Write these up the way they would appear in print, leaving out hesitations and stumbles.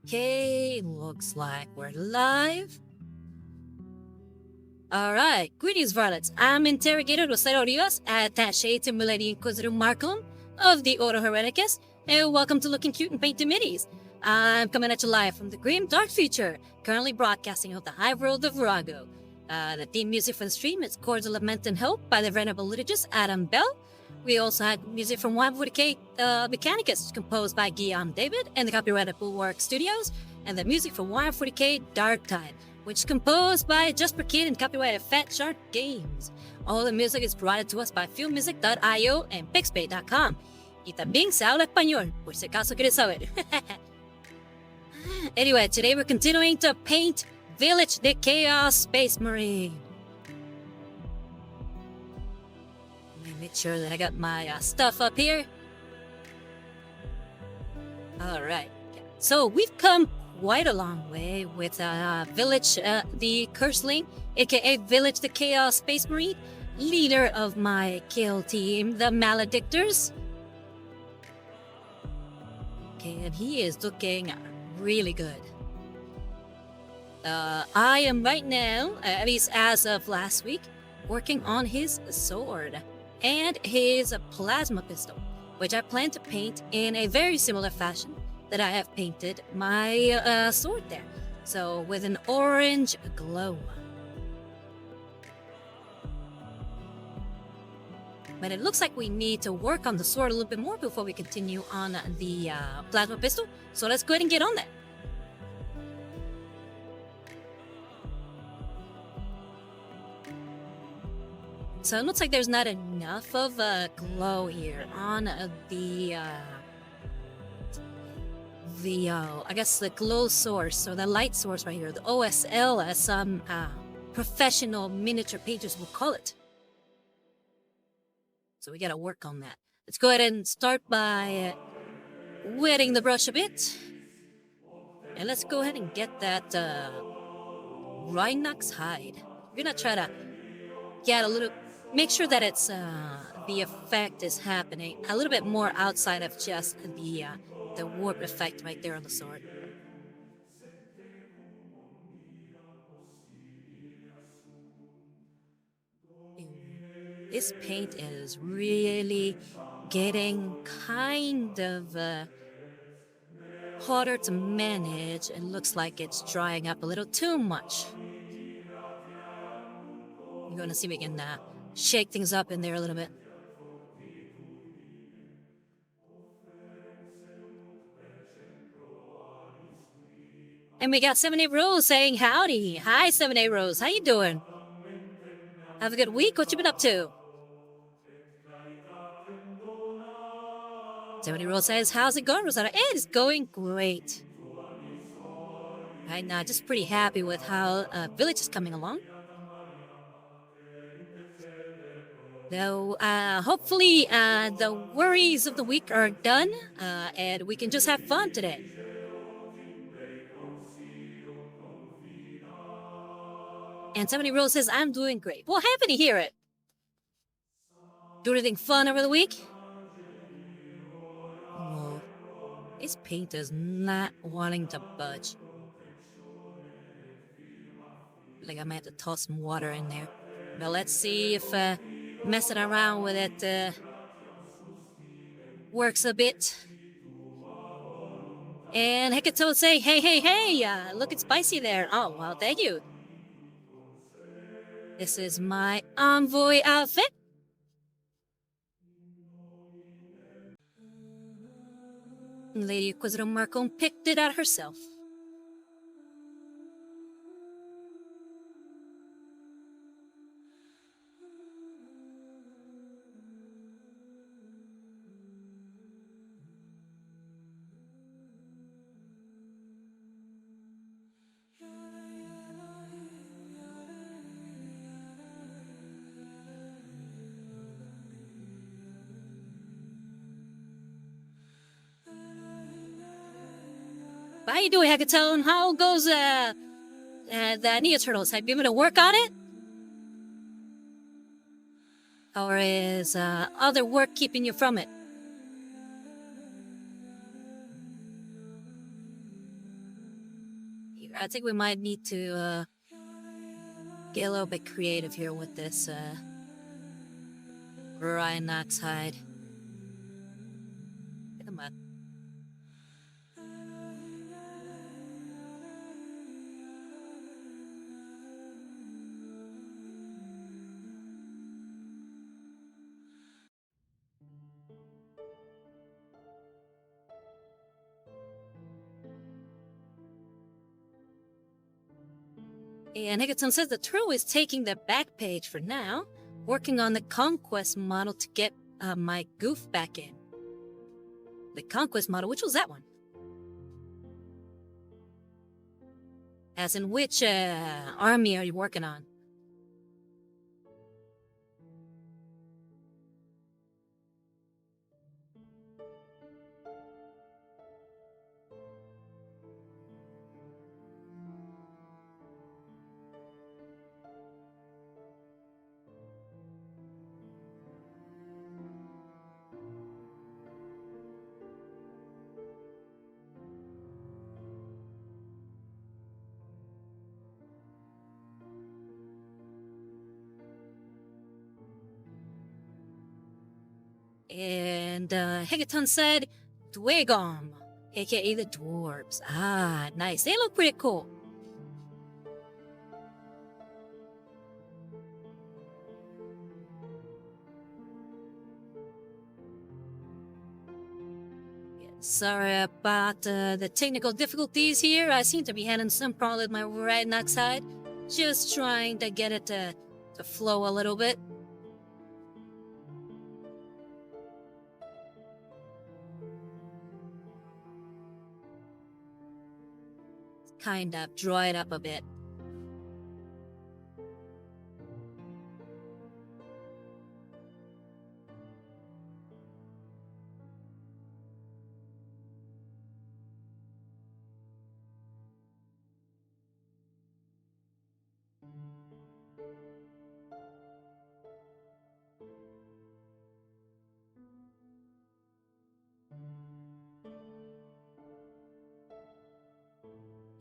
Okay, looks like we're live. Alright, greetings, Varlets. I'm Interrogator Rosario Rivas, Attaché to Milady Inquisitor Markham of the Order Hereticus, and welcome to Looking Cute and Painted Middies. I'm coming at you live from the grim dark future, currently broadcasting out the high world of Virago. The theme music for the stream is Chords of Lament and Hope by the Venerable liturgist Adam Bell. We also had music from Warhammer Mechanicus, composed by Guillaume David and the copyrighted Bulwark Studios, and the music for Warhammer 40k Dark Tide, which is composed by Jasper Kidd and copyrighted Fat Shark Games. All the music is provided to us by filmmusic.io and pixpay.com. Y también se habla español, por si acaso quieres saber. Anyway, today we're continuing to paint Vilitch the Chaos Space Marine. Let me make sure that I got my stuff up here. Alright, so we've come quite a long way with Vilitch the Curseling, aka Vilitch the Chaos Space Marine, leader of my kill team, the Maledictors. Okay, and he is looking really good. I am right now, at least as of last week, working on his sword and his plasma pistol, which I plan to paint in a very similar fashion that I have painted my sword there. So with an orange glow. But it looks like we need to work on the sword a little bit more before we continue on the plasma pistol. So let's go ahead and get on that. So it looks like there's not enough of a glow here on the I guess the glow source or the light source right here, the OSL, as some professional miniature painters will call it. So we gotta work on that. Let's go ahead and start by wetting the brush a bit. And let's go ahead and get that Rhinox hide. We're gonna try to get a little, make sure that it's the effect is happening a little bit more outside of just the warp effect right there on the sword. This paint is really getting kind of harder to manage. It looks like it's drying up a little too much. You're gonna see if we can shake things up in there a little bit. And we got 78 Rose saying howdy. Hi, 78 Rose. How you doing? Have a good week. What you been up to? 70 Rose says, how's it going, Rosetta? It is going great. Right now, just pretty happy with how Vilitch is coming along. Though, hopefully, the worries of the week are done, and we can just have fun today. And 70 Rose says, I'm doing great. Well, happy to hear it. Do anything fun over the week? Oh, this paint is not wanting to budge. Like I might have to toss some water in there. But let's see if messing around with it works a bit. And Hecate would say, hey, looking spicy there. Oh, well, thank you. This is my envoy outfit. Lady Inquisitor Markham picked it out herself. How you doing, Hecatone? How goes the Neo Turtles? Have you been able to work on it? Or is other work keeping you from it? I think we might need to get a little bit creative here with this Rhinox hide. Come on. And Higginson says the True is taking the back page for now, working on the Conquest model to get my goof back in. The Conquest model, which was that one? As in which army are you working on? And Hegaton said, Dwagom, aka the dwarves. Ah, nice. They look pretty cool. Sorry about the technical difficulties here. I seem to be having some problem with my right knock side. Just trying to get it to flow a little bit. Kind of draw it up a bit.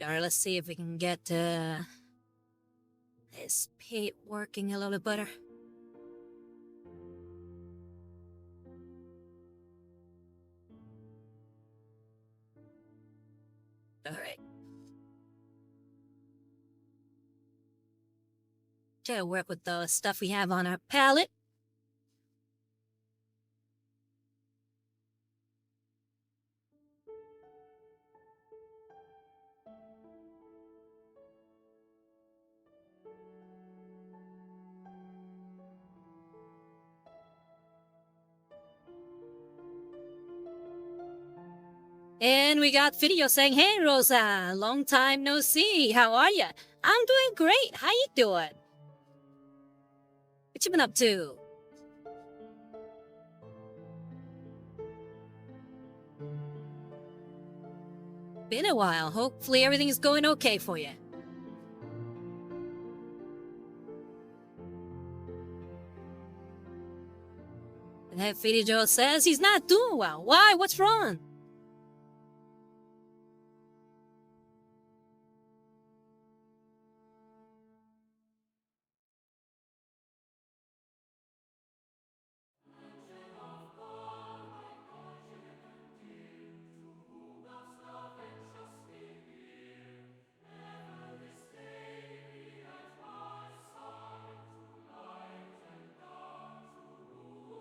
Alright, let's see if we can get this paint working a little bit better. Alright. Try to work with the stuff we have on our palette. And we got video saying, "Hey Rosa, long time no see. How are ya? I'm doing great. How you doing? What you been up to?" Been a while. Hopefully everything is going okay for you. And that video says he's not doing well. Why? What's wrong?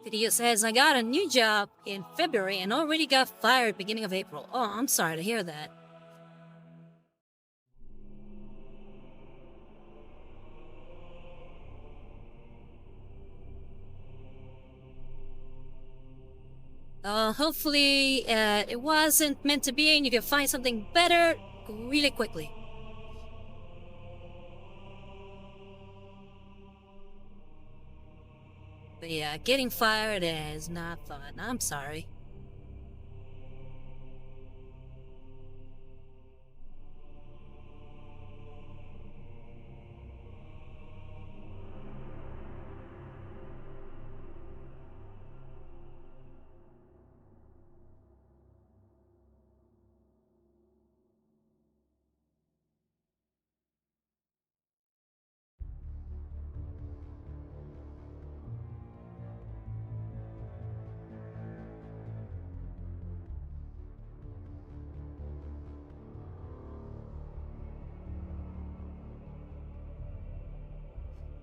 Video says, "I got a new job in February and already got fired beginning of April." Oh, I'm sorry to hear that. Hopefully, it wasn't meant to be and you can find something better really quickly. But yeah, getting fired is not fun. I'm sorry.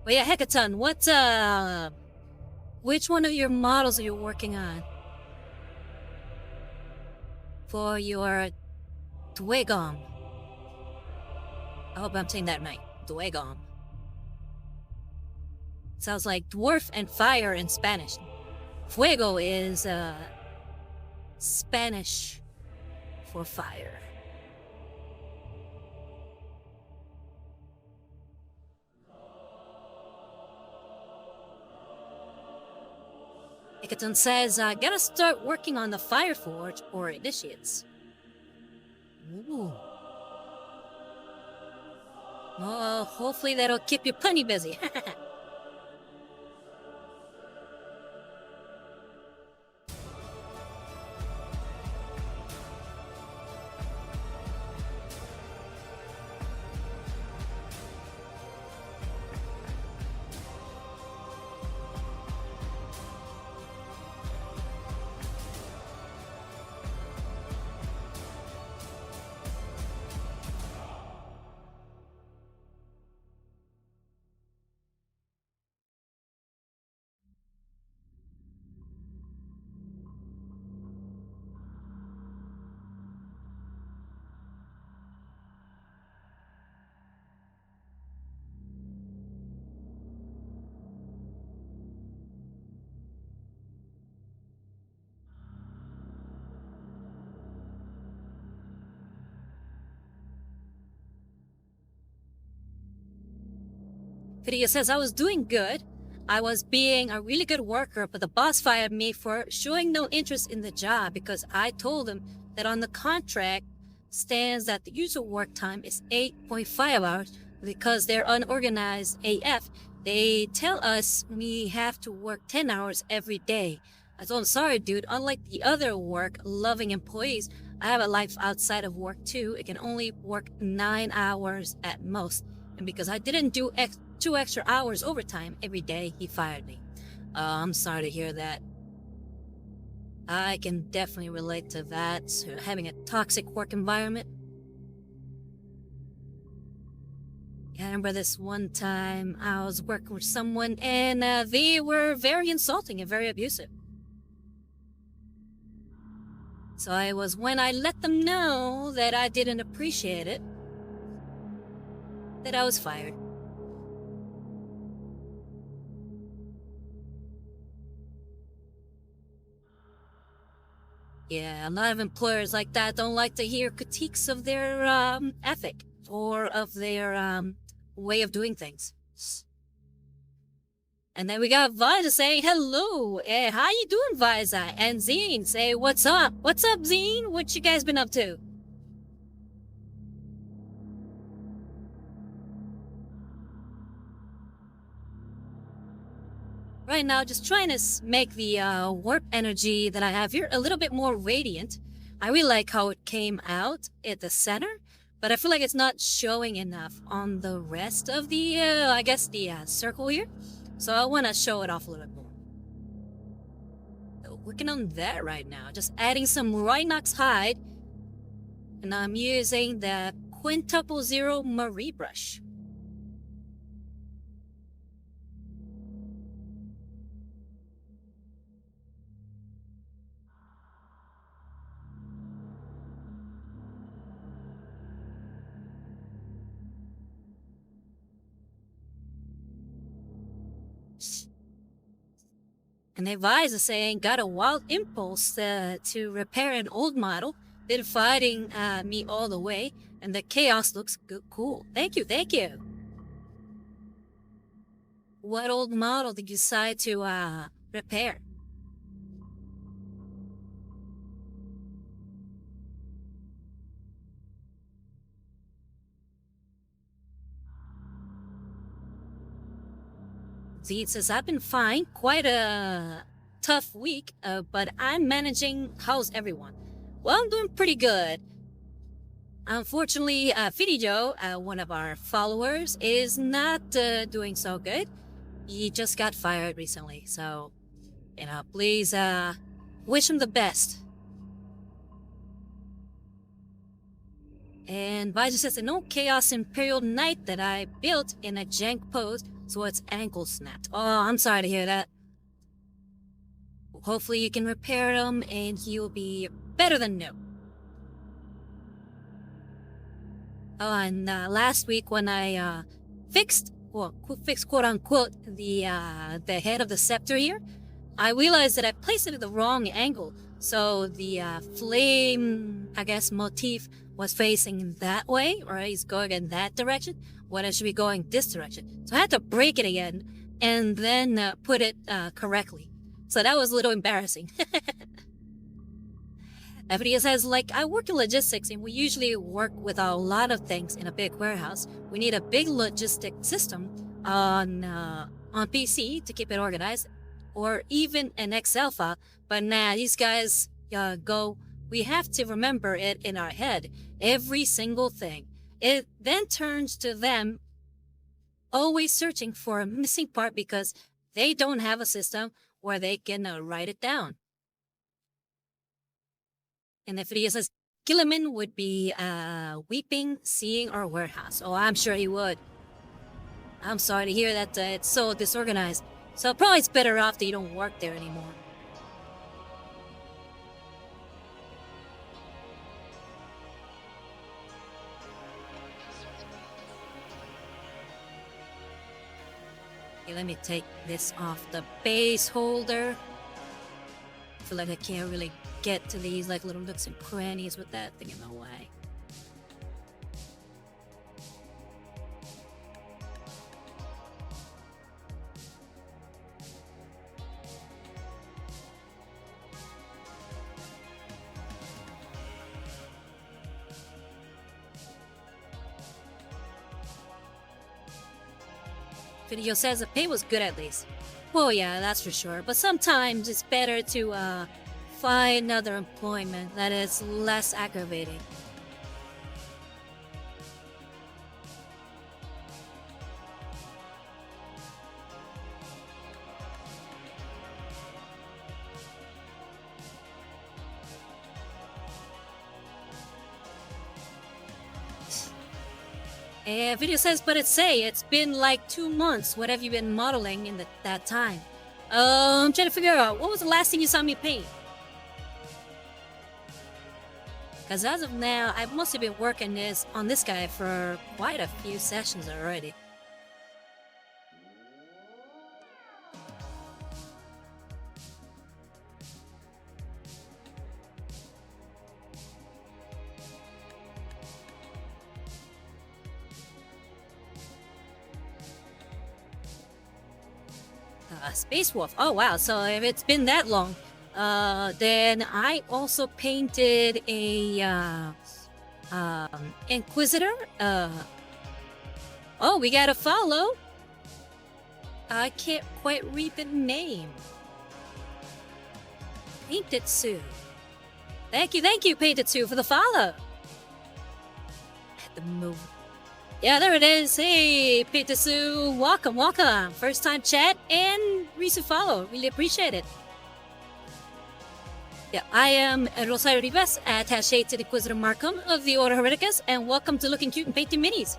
Well, yeah, Hecaton, which one of your models are you working on? For your Dwegom. I hope I'm saying that right. Dwegom. Sounds like dwarf and fire in Spanish. Fuego is, Spanish for fire. Hecaton says, gotta start working on the Fire Forge or initiates. Ooh. Well, hopefully that'll keep you plenty busy. Video says I was doing good. I was being a really good worker, but the boss fired me for showing no interest in the job because I told him that on the contract stands that the usual work time is 8.5 hours. Because they're unorganized AF, they tell us we have to work 10 hours every day. I told him, sorry dude, unlike the other work-loving employees, I have a life outside of work too. It can only work 9 hours at most. And because I didn't do 2 extra hours overtime every day, he fired me. I'm sorry to hear that. I can definitely relate to that, having a toxic work environment. I remember this one time I was working with someone and they were very insulting and very abusive. So it was when I let them know that I didn't appreciate it that I was fired. Yeah, a lot of employers like that don't like to hear critiques of their ethic or of their way of doing things. And then we got Viza saying hello. How you doing, Viza? And Zine say what's up? What's up, Zine? What you guys been up to? Right now, just trying to make the warp energy that I have here a little bit more radiant. I really like how it came out at the center, but I feel like it's not showing enough on the rest of the, I guess, the circle here. So I want to show it off a little bit more. So working on that right now, just adding some Rhinox hide, and I'm using the Quintuple Zero Marie brush. And Advise is saying, got a wild impulse to repair an old model. Been fighting me all the way, and the chaos looks good, cool. Thank you, thank you. What old model did you decide to repair? Z says, I've been fine. Quite a tough week, but I'm managing. How's everyone? Well, I'm doing pretty good. Unfortunately, Fidijo, one of our followers, is not doing so good. He just got fired recently, so, please wish him the best. And Vizor says, an old Chaos Imperial Knight that I built in a jank pose So its ankle snapped. Oh, I'm sorry to hear that. Hopefully you can repair them and you'll be better than new. Oh, and last week when I fixed quote unquote the head of the scepter here, I realized that I placed it at the wrong angle. So the flame, I guess, motif was facing that way, or he's going in that direction, when it should be going this direction. So I had to break it again and then put it correctly. So that was a little embarrassing. Everybody says, like, I work in logistics and we usually work with a lot of things in a big warehouse. We need a big logistic system on PC to keep it organized, or even an Excel file. But nah, these guys we have to remember it in our head, every single thing. It then turns to them always searching for a missing part because they don't have a system where they can write it down. And if it says, Gilliman would be weeping, seeing our warehouse. Oh, I'm sure he would. I'm sorry to hear that it's so disorganized. So probably it's better off that you don't work there anymore. Okay, let me take this off the base holder. I feel like I can't really get to these like little nooks and crannies with that thing in the way. Video says the pay was good at least. Well, yeah, that's for sure. But sometimes it's better to find another employment that is less aggravating. Video says, but it's been like 2 months. What have you been modeling in that time? I'm trying to figure out, what was the last thing you saw me paint? Because as of now, I've mostly been working on this guy for quite a few sessions already. Space Wolf. Oh wow, so if it's been that long, then I also painted a Inquisitor. Oh, we got a follow. I can't quite read the name. Painted Sue. Thank you, Painted Sue, for the follow. Had to move. Yeah, there it is. Hey, Painted Sue, welcome. First time chat and recent follow. Really appreciate it. Yeah, I am Rosario Rivas, attaché to the Inquisitor Markham of the Order Hereticus, and welcome to Looking Cute and Painting Minis.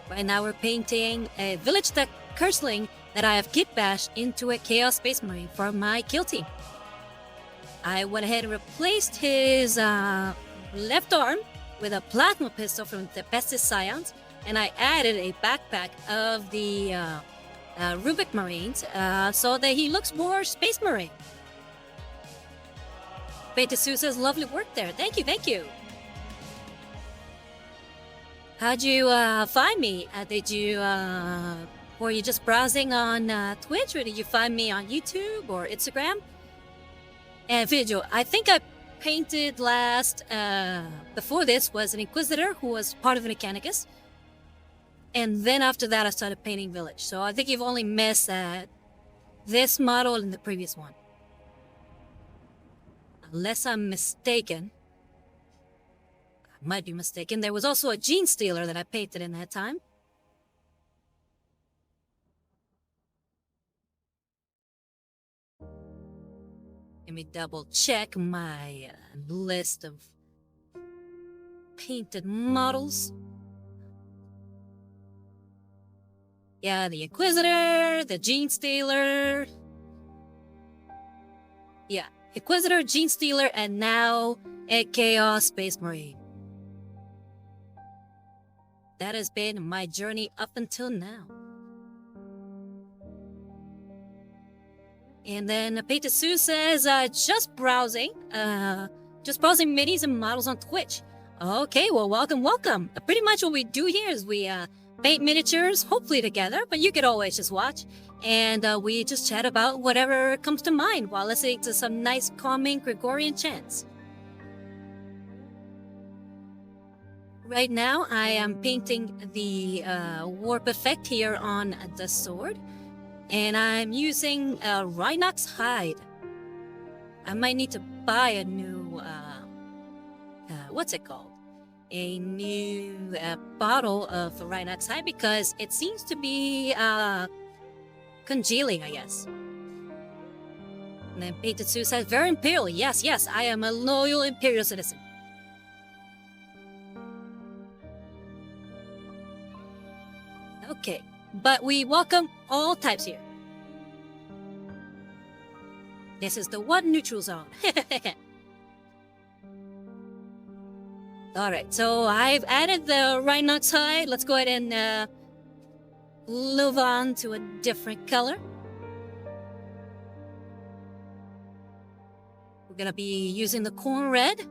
Right now we're painting a Vilitch the Curseling that I have kitbashed into a Chaos Space Marine for my kill team. I went ahead and replaced his left arm with a plasma pistol from Tempestus Scion, and I added a backpack of the Rubric Marines so that he looks more Space Marine. Tempestus says, lovely work there. Thank you. How'd you find me? Were you just browsing on Twitch, or did you find me on YouTube or Instagram? And video, I think I painted last, before this was an Inquisitor who was part of the Mechanicus. And then after that I started painting Vilitch. So I think you've only missed this model and the previous one. Unless I'm mistaken. I might be mistaken. There was also a Gene Stealer that I painted in that time. Let me double check my list of painted models. Yeah, the Inquisitor, the Gene Stealer. Yeah, Inquisitor, Gene Stealer, and now a Chaos Space Marine. That has been my journey up until now. And then Peta Sue says, just browsing minis and models on Twitch. Okay, well, welcome. Pretty much what we do here is we paint miniatures, hopefully together, but you could always just watch. And we just chat about whatever comes to mind while listening to some nice, calming Gregorian chants. Right now, I am painting the warp effect here on the sword. And I'm using Rhinox hide. I might need to buy a new, what's it called? A new bottle of Rhinox hide because it seems to be congealing, I guess. And then Painted Suicide, very imperial. Yes, I am a loyal imperial citizen. Okay, but we welcome all types here. This is the one neutral zone. Alright, so I've added the Rhinox hide. Let's go ahead and move on to a different color. We're gonna be using the corn red.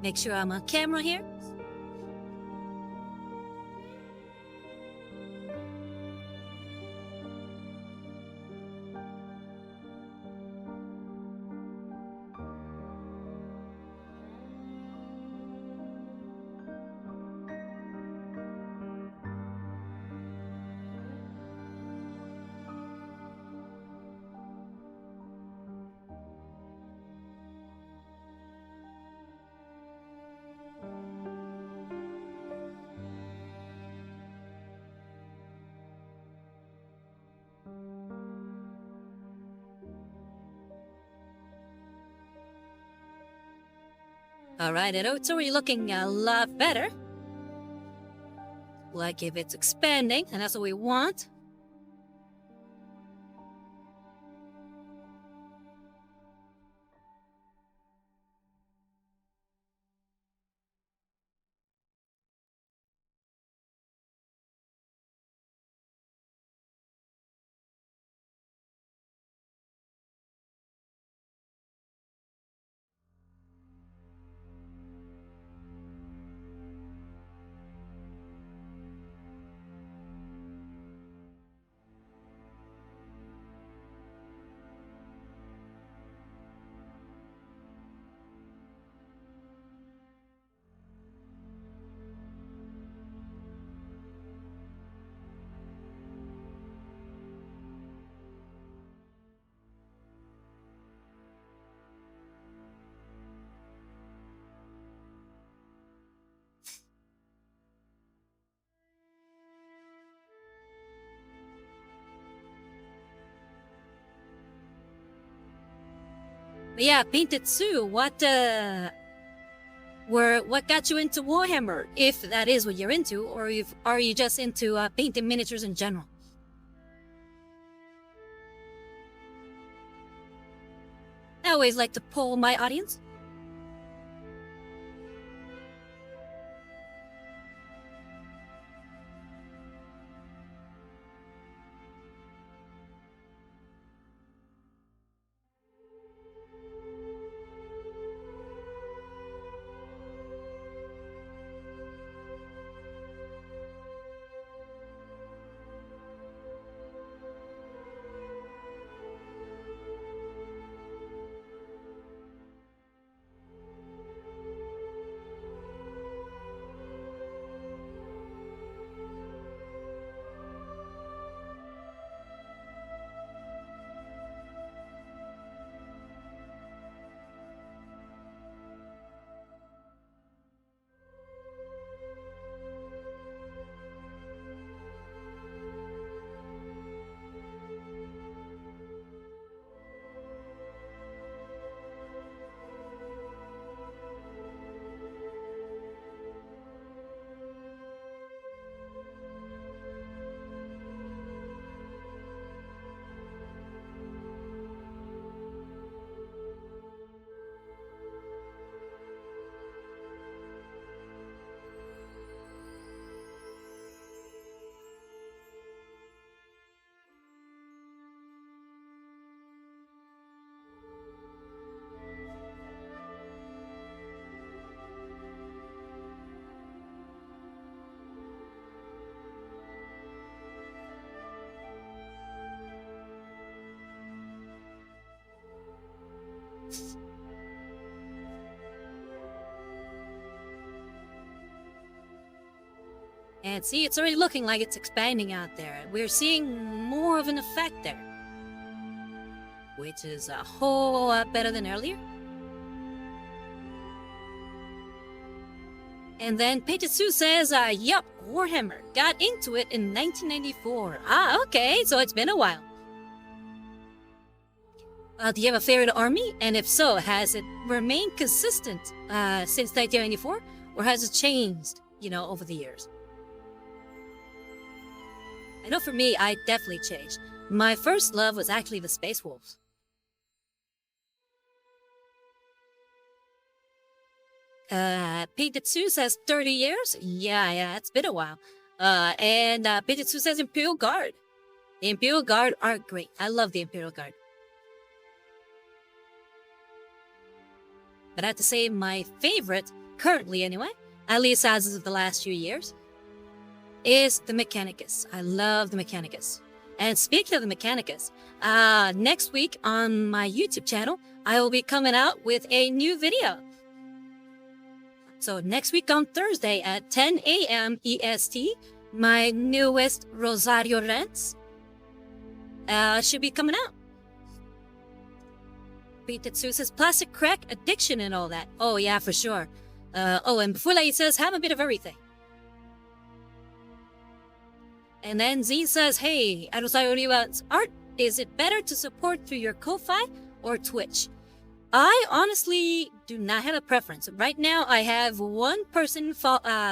Make sure I'm on camera here. Alright, it's already looking a lot better. Like if it's expanding, and that's what we want. But yeah, Painted Sue, what got you into Warhammer, if that is what you're into, or are you just into painting miniatures in general? I always like to poll my audience. And see, it's already looking like it's expanding out there. We're seeing more of an effect there, which is a whole lot better than earlier. And then Peitetsu says, yup, Warhammer got into it in 1994. Ah, okay, so it's been a while. Do you have a favorite army? And if so, has it remained consistent since 1994? Or has it changed, over the years? I know for me, I definitely changed. My first love was actually the Space Wolves. Peitetsu says 30 years? Yeah, it's been a while. And Peitetsu says Imperial Guard. The Imperial Guard are great. I love the Imperial Guard. But I have to say my favorite, currently anyway, at least as of the last few years, is the Mechanicus. I love the Mechanicus. And speaking of the Mechanicus, next week on my YouTube channel, I will be coming out with a new video. So next week on Thursday at 10 a.m. EST, my newest Rosario Rents should be coming out. Peitetsu says plastic crack addiction and all that. Oh yeah, for sure. And before that he says have a bit of everything. And then Z says, hey, Rosario Rents art, is it better to support through your Ko-Fi or Twitch? I honestly do not have a preference. Right now, I have one person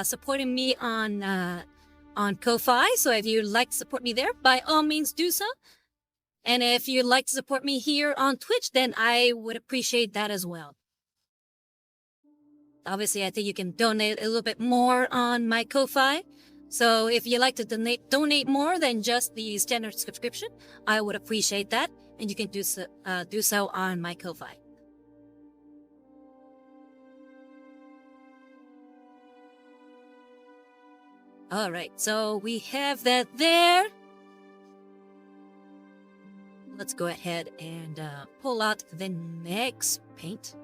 supporting me on Ko-Fi. So if you'd like to support me there, by all means do so. And if you'd like to support me here on Twitch, then I would appreciate that as well. Obviously, I think you can donate a little bit more on my Ko-Fi. So if you'd like to donate more than just the standard subscription, I would appreciate that. And you can do so on my Ko-Fi. All right, so we have that there. Let's go ahead and pull out the next paint.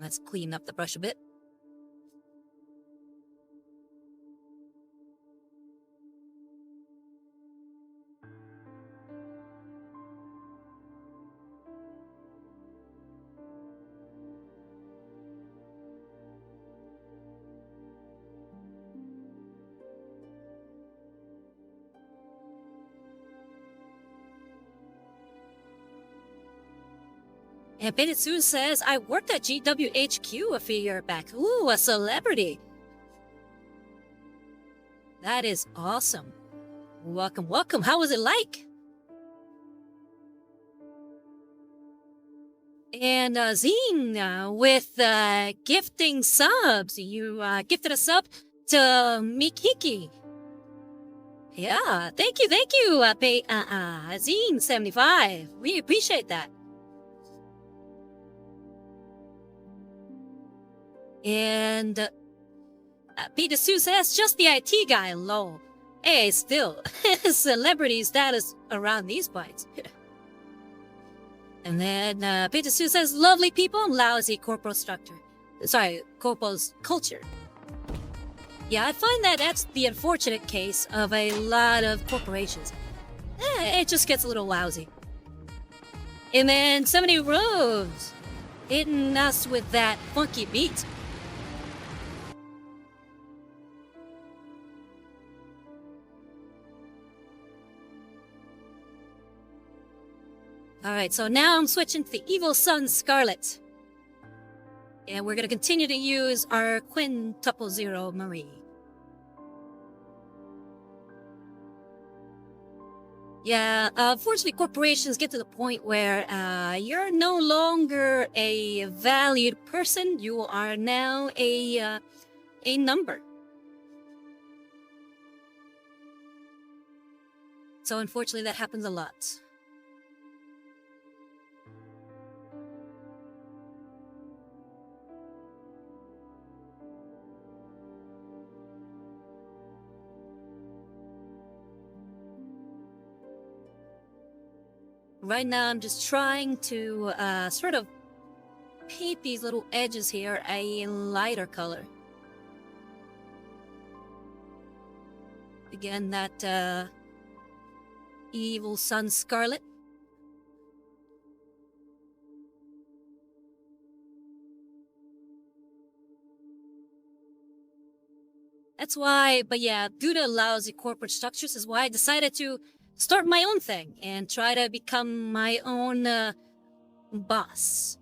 Let's clean up the brush a bit. And Peitetsu says, I worked at GWHQ a few years back. Ooh, a celebrity. That is awesome. Welcome, welcome. How was it like? And Zine, with gifting subs. You gifted a sub to Mikiki. Yeah, thank you, Zine75. We appreciate that. And Peitetsu says, just the IT guy, lol. Hey, still, celebrity status around these parts. And then Peitetsu says, lovely people, lousy corporal structure. Sorry, corporal's culture. Yeah, I find that that's the unfortunate case of a lot of corporations. It just gets a little lousy. And then somebody Rose hitting us with that funky beat. Alright, so now I'm switching to the Evil Sun Scarlet. And we're going to continue to use our Quintuple Zero Marie. Yeah, unfortunately, corporations get to the point where you're no longer a valued person. You are now a number. So unfortunately, that happens a lot. Right now, I'm just trying to sort of paint these little edges here a lighter color. Again, that evil sun scarlet. That's why, but yeah, due to lousy corporate structures is why I decided to start my own thing and try to become my own boss.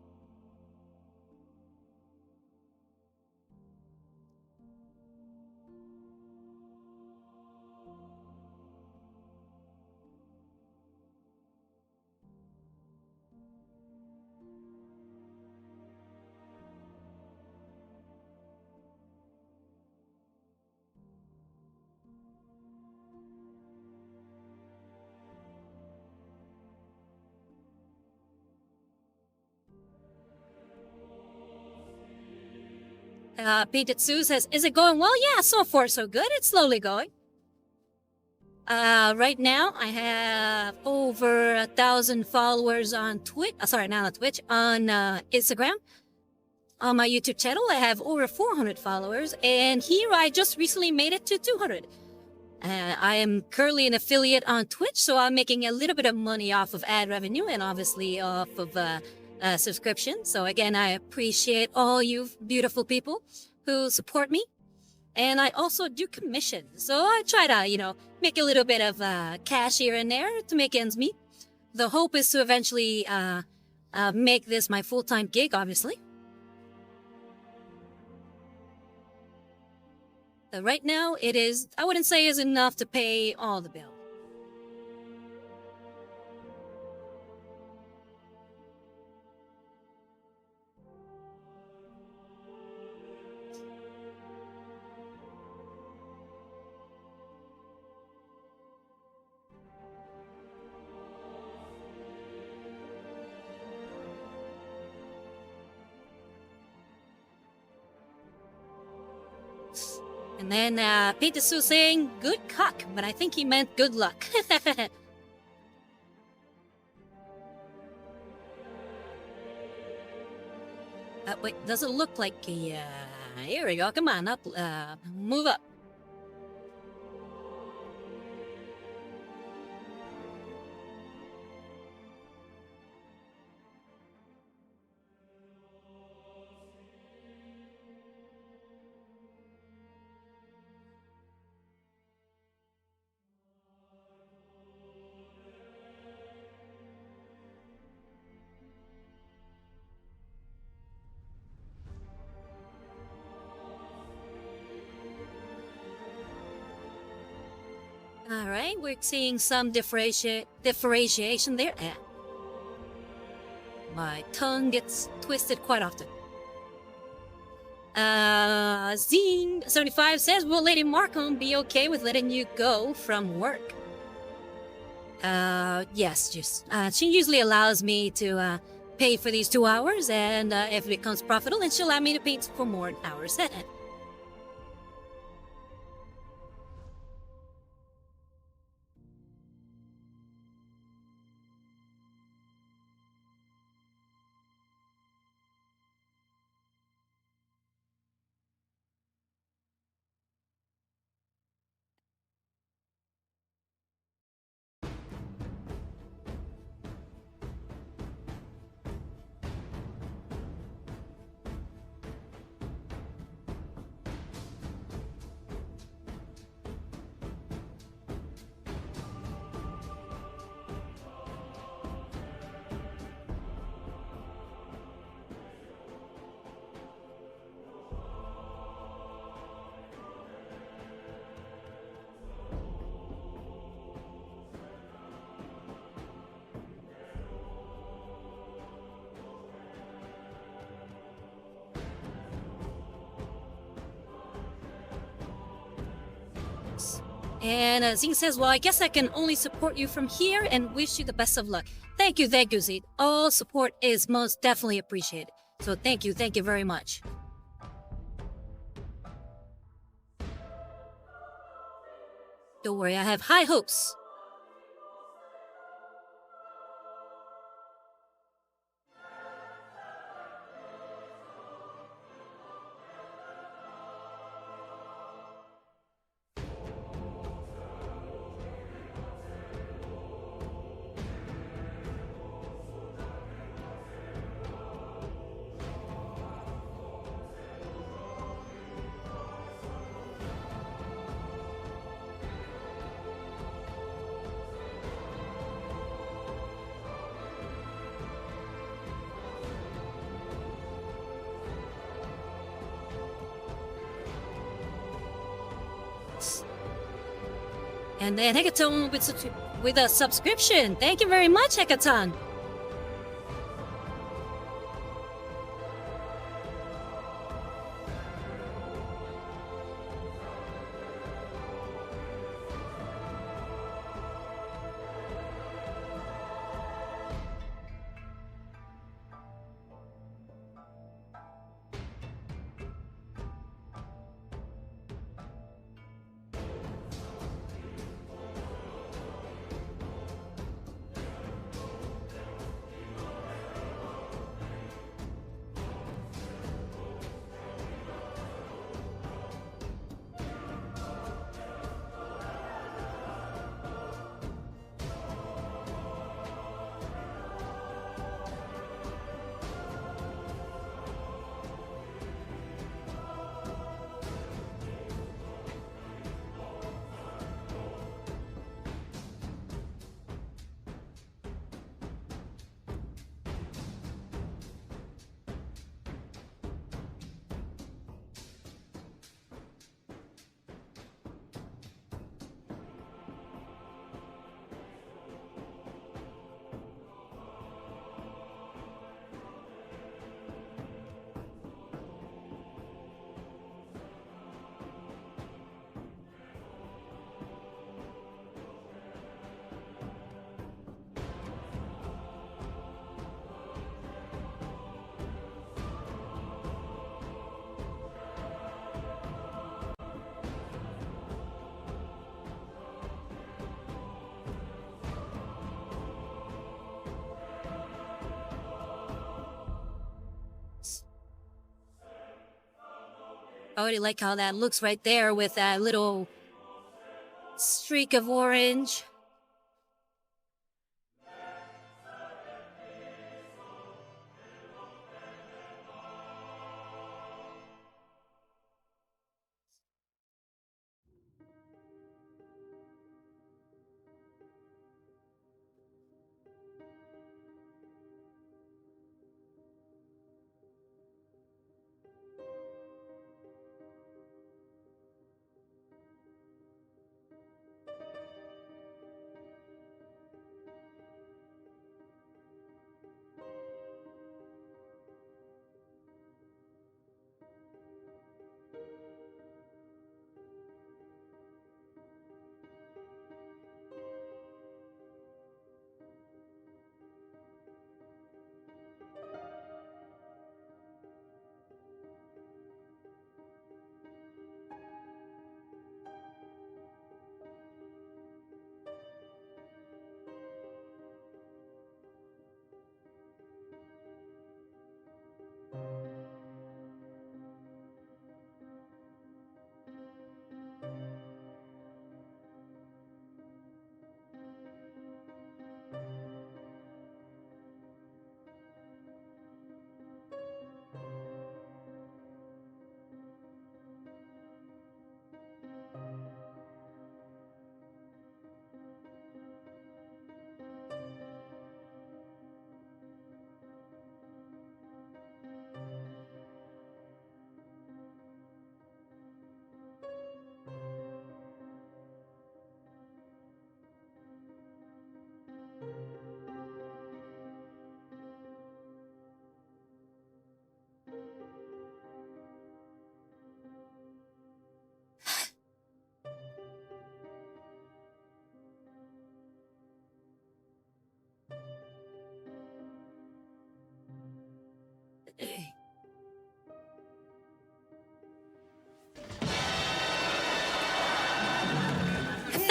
Painted Sue says, is it going well? Yeah, so far so good. It's slowly going. Right now I have over 1,000 followers on Twitch. Sorry, not on Twitch, on Instagram. On my YouTube channel, I have over 400 followers, and here I just recently made it to 200. I am currently an affiliate on Twitch, so I'm making a little bit of money off of ad revenue and obviously off of subscription. So again, I appreciate all you beautiful people who support me. And I also do commissions. So I try to, make a little bit of cash here and there to make ends meet. The hope is to eventually make this my full-time gig, obviously. Right now, it is, I wouldn't say is enough to pay all the bills. And then Peter Sue saying, good cock, but I think he meant good luck. Wait, does it look like a, here we go, come on, up, move up. All right, we're seeing some differentiation there. My tongue gets twisted quite often. Zine75 says, will Lady Markham be okay with letting you go from work? Yes, she usually allows me to pay for these 2 hours, and if it becomes profitable, then she'll allow me to pay for more hours. And Zing says, well, I guess I can only support you from here and wish you the best of luck. Thank you, Zed. All support is most definitely appreciated. So thank you very much. Don't worry, I have high hopes. And then Hecaton with a subscription. Thank you very much, Hecaton. I already like how that looks right there with that little streak of orange.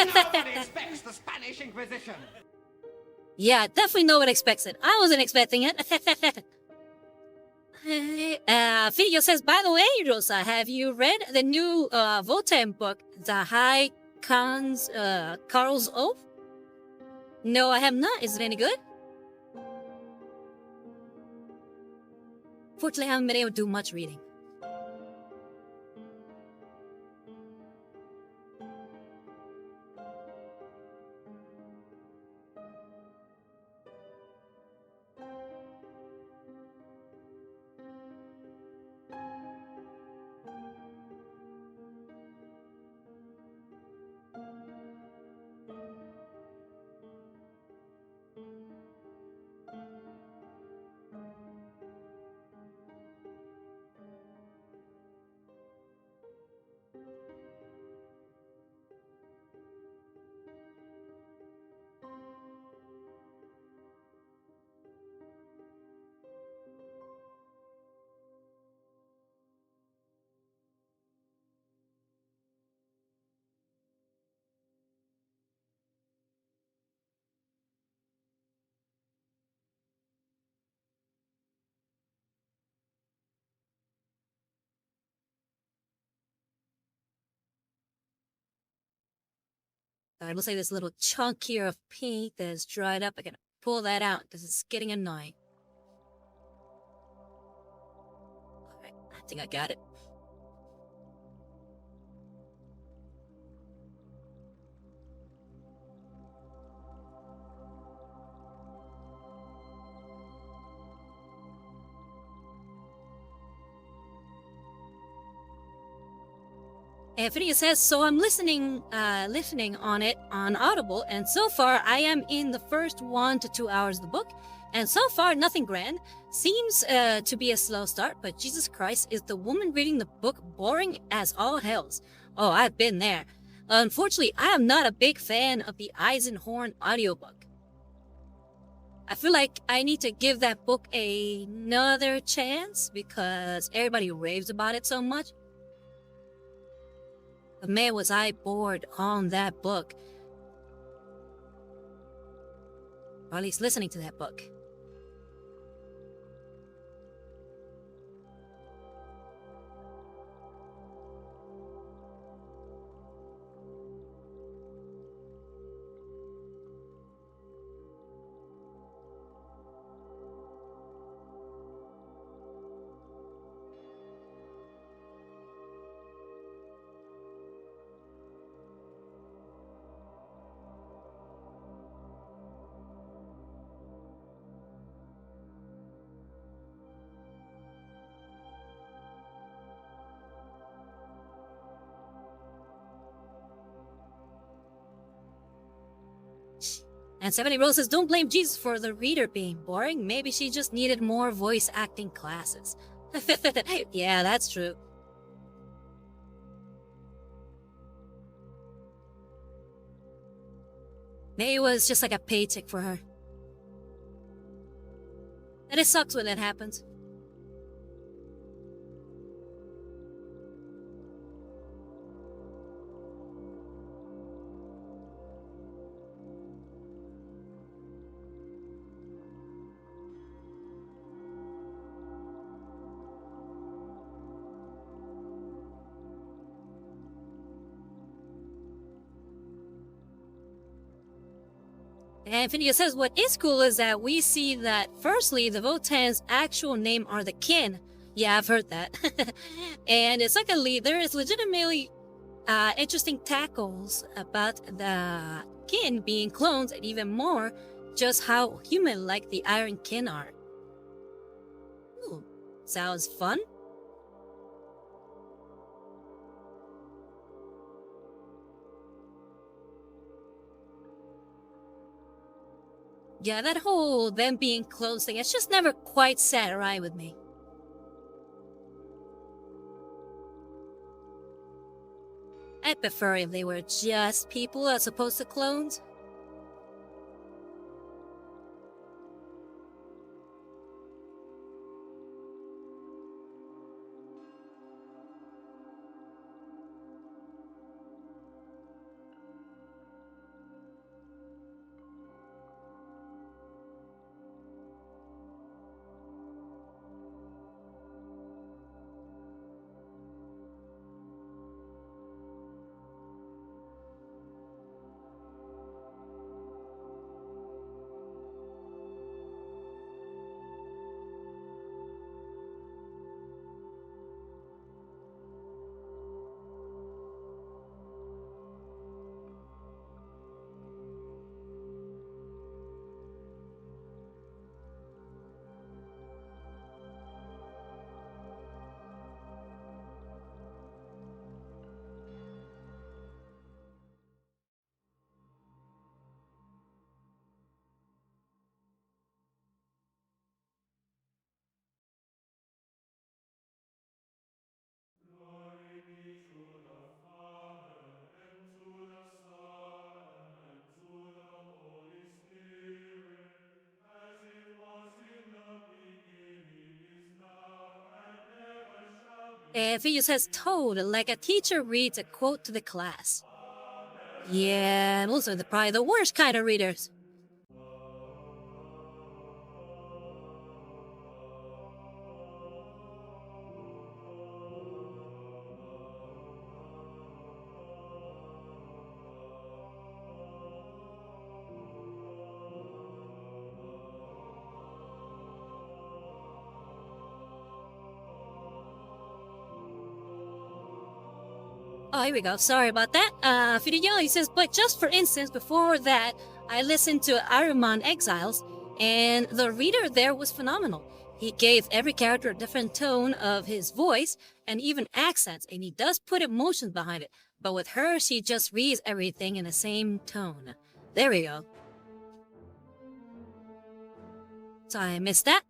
No one expects the Spanish Inquisition. Yeah, definitely no one expects it. I wasn't expecting it. Filio says, by the way, Rosa, have you read the new Votem book, The High Khan's Carl's Oath? No, I have not. Is it any good? Fortunately, I haven't been able to do much reading. It looks like this little chunk here of paint that is dried up. I gotta pull that out because it's getting annoying. Alright, I think I got it. And Phineas says, so I'm listening on it on Audible, and so far I am in the first 1 to 2 hours of the book, and so far nothing grand. Seems to be a slow start, but Jesus Christ, is the woman reading the book boring as all hells. Oh, I've been there. Unfortunately, I am not a big fan of the Eisenhorn audiobook. I feel like I need to give that book another chance because everybody raves about it so much. But man, was I bored on that book. Or at least listening to that book. And 70 Rose says, don't blame Jesus for the reader being boring. Maybe she just needed more voice acting classes. Yeah, that's true. Maybe it was just like a paycheck for her. And it sucks when that happens. And Phineas says, what is cool is that we see that, firstly, the Votan's actual name are the kin. Yeah, I've heard that. And secondly, there is legitimately interesting tackles about the kin being clones, and even more, just how human-like the Iron Kin are. Ooh, sounds fun. Yeah, that whole them being clones thing, it's just never quite sat right with me. I'd prefer if they were just people as opposed to clones. Glory be to the Father, and to the Son, and to the Holy Spirit, as it was in the beginning, is now, and ever shall be. And Phineas says, toad, like a teacher reads a quote to the class. Yeah, those are probably the worst kind of readers. Oh, here we go. Sorry about that. Fidelio, he says, but just for instance, before that, I listened to Ahriman Exiles, and the reader there was phenomenal. He gave every character a different tone of his voice and even accents, and he does put emotions behind it. But with her, she just reads everything in the same tone. There we go. So I missed that.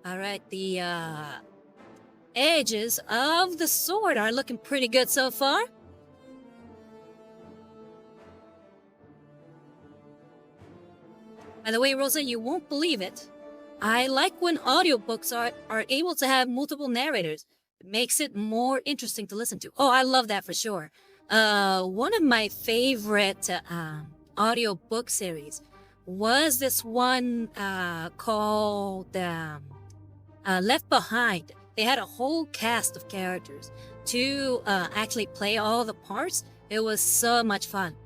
All right, the edges of the sword are looking pretty good so far. By the way, Rosa, you won't believe it. I like when audiobooks are able to have multiple narrators. It makes it more interesting to listen to. Oh, I love that for sure. One of my favorite audiobook series was this one called Left Behind. They had a whole cast of characters to actually play all the parts. It was so much fun.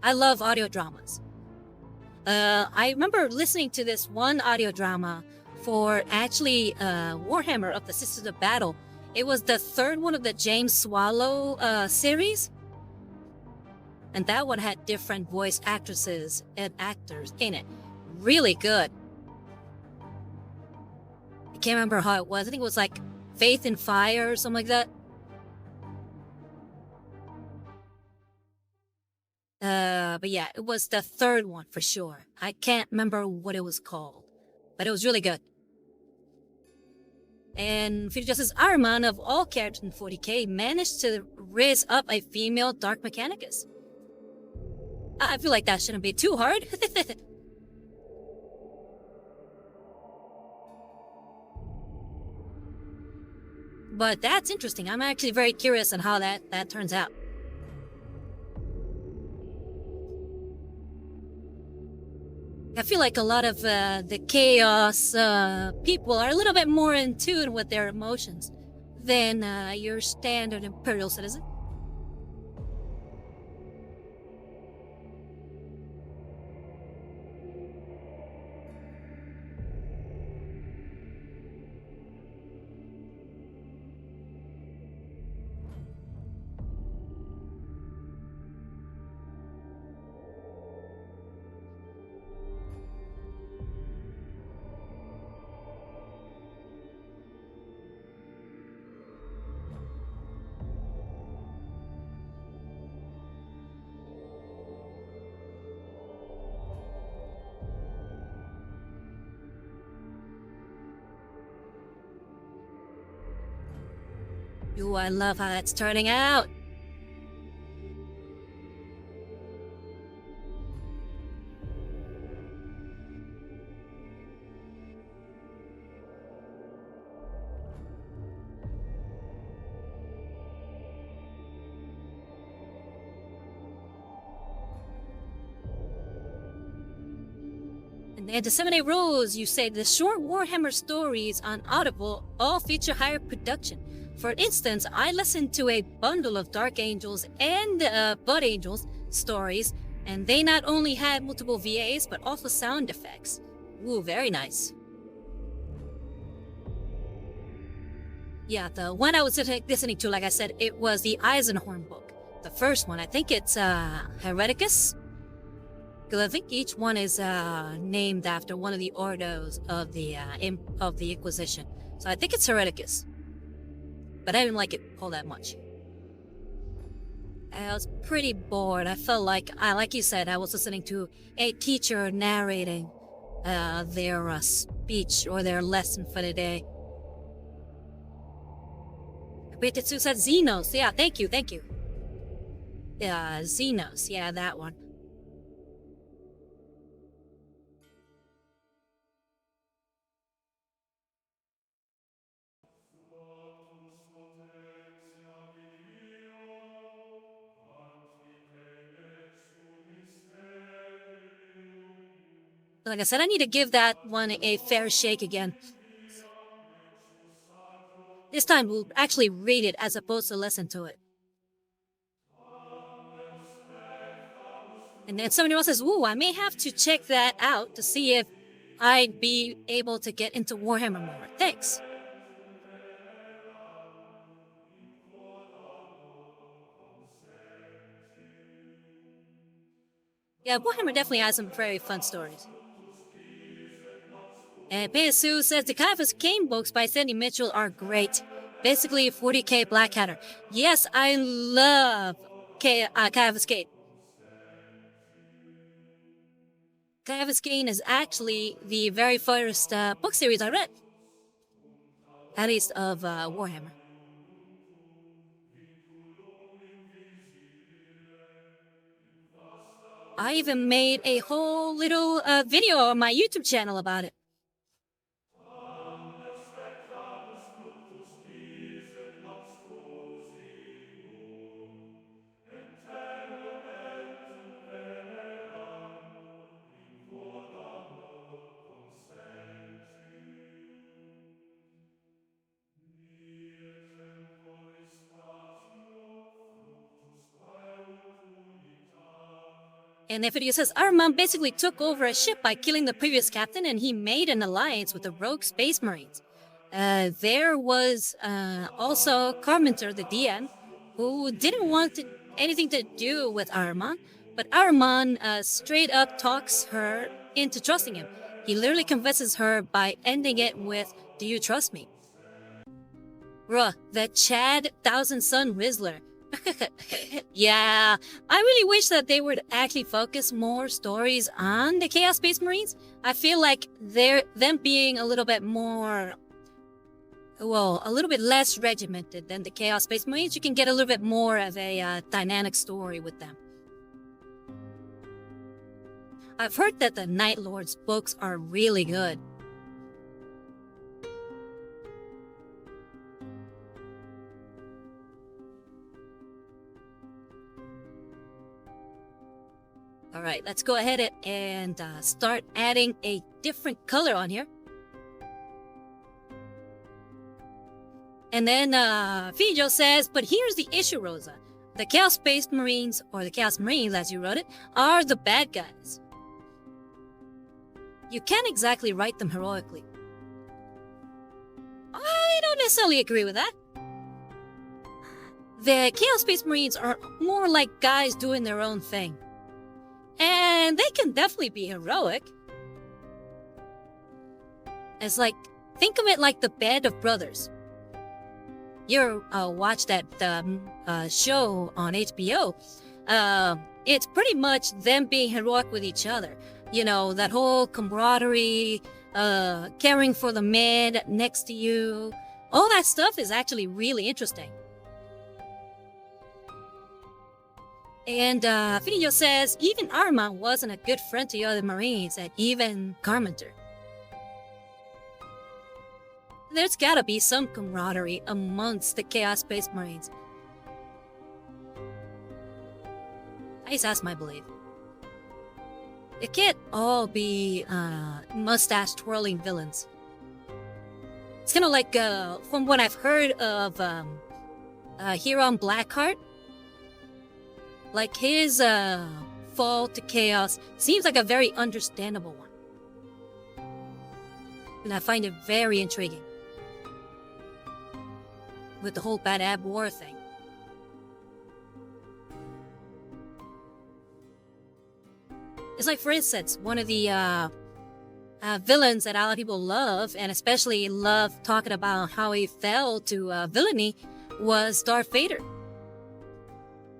I love audio dramas. I remember listening to this one audio drama for actually Warhammer of the Sisters of Battle. It was the third one of the James Swallow series. And that one had different voice actresses and actors in it. Really good. I can't remember how it was. I think it was like Faith and Fire or something like that. But yeah, it was the third one for sure. I can't remember what it was called, but it was really good. And Future Justice Ahriman, of all characters in 40k, managed to raise up a female Dark Mechanicus. I feel like that shouldn't be too hard. But that's interesting. I'm actually very curious on how that turns out. I feel like a lot of the chaos people are a little bit more in tune with their emotions than your standard Imperial citizen. Ooh, I love how that's turning out. And the Disseminate Rules, you say the short Warhammer stories on Audible all feature higher production. For instance, I listened to a bundle of Dark Angels and Blood Angels stories, and they not only had multiple VAs, but also sound effects. Ooh, very nice. Yeah, the one I was listening to, like I said, it was the Eisenhorn book. The first one, I think it's Hereticus? Because I think each one is named after one of the ordos of the Inquisition. So I think it's Hereticus. But I didn't like it all that much. I was pretty bored. I felt like you said, I was listening to a teacher narrating their speech or their lesson for the day. Betetsu said Xenos. Yeah, thank you. Yeah, Xenos. Yeah, that one. Like I said, I need to give that one a fair shake again. This time we'll actually read it as opposed to listen to it. And then somebody else says, ooh, I may have to check that out to see if I'd be able to get into Warhammer more. Thanks. Yeah, Warhammer definitely has some very fun stories. And Pesu says the Caiaphas Kane books by Sandy Mitchell are great. Basically, 40k Blackadder. Yes, I love Caiaphas Kane. Caiaphas Kane is actually the very first book series I read. At least of Warhammer. I even made a whole little video on my YouTube channel about it. And the video says Armand basically took over a ship by killing the previous captain, and he made an alliance with the rogue space marines. There was also Carpenter, the DM, who didn't want anything to do with Armand, but Armand straight up talks her into trusting him. He literally convinces her by ending it with, "Do you trust me?" Bruh, the Chad Thousand Son Rizzler. Yeah, I really wish that they would actually focus more stories on the Chaos Space Marines. I feel like them being a little bit more, well, a little bit less regimented than the Chaos Space Marines, you can get a little bit more of a dynamic story with them. I've heard that the Night Lord's books are really good. All right, let's go ahead and start adding a different color on here. And then Fijo says, but here's the issue, Rosa. The Chaos Space Marines, or the Chaos Marines as you wrote it, are the bad guys. You can't exactly write them heroically. I don't necessarily agree with that. The Chaos Space Marines are more like guys doing their own thing. And they can definitely be heroic. It's like, think of it like the Band of Brothers. You watch that show on HBO. It's pretty much them being heroic with each other. You know, that whole camaraderie, caring for the man next to you. All that stuff is actually really interesting. And Finio says, even Armand wasn't a good friend to the other Marines, and even Carpenter. There's gotta be some camaraderie amongst the Chaos Space Marines. At least that's my belief. It can't all be mustache-twirling villains. It's kind of like, from what I've heard of Huron Blackheart, like his fall to chaos seems like a very understandable one. And I find it very intriguing. With the whole Bad Ab War thing. It's like, for instance, one of the villains that a lot of people love, and especially love talking about how he fell to villainy, was Darth Vader.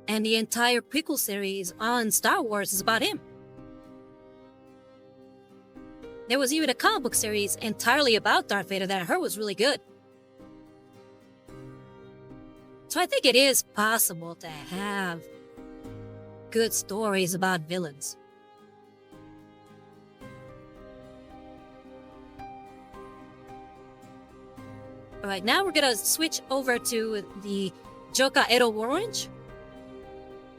And the entire prequel series on Star Wars is about him. There was even a comic book series entirely about Darth Vader that I heard was really good. So I think it is possible to have good stories about villains. Alright, now we're gonna switch over to the Jokaero Orange.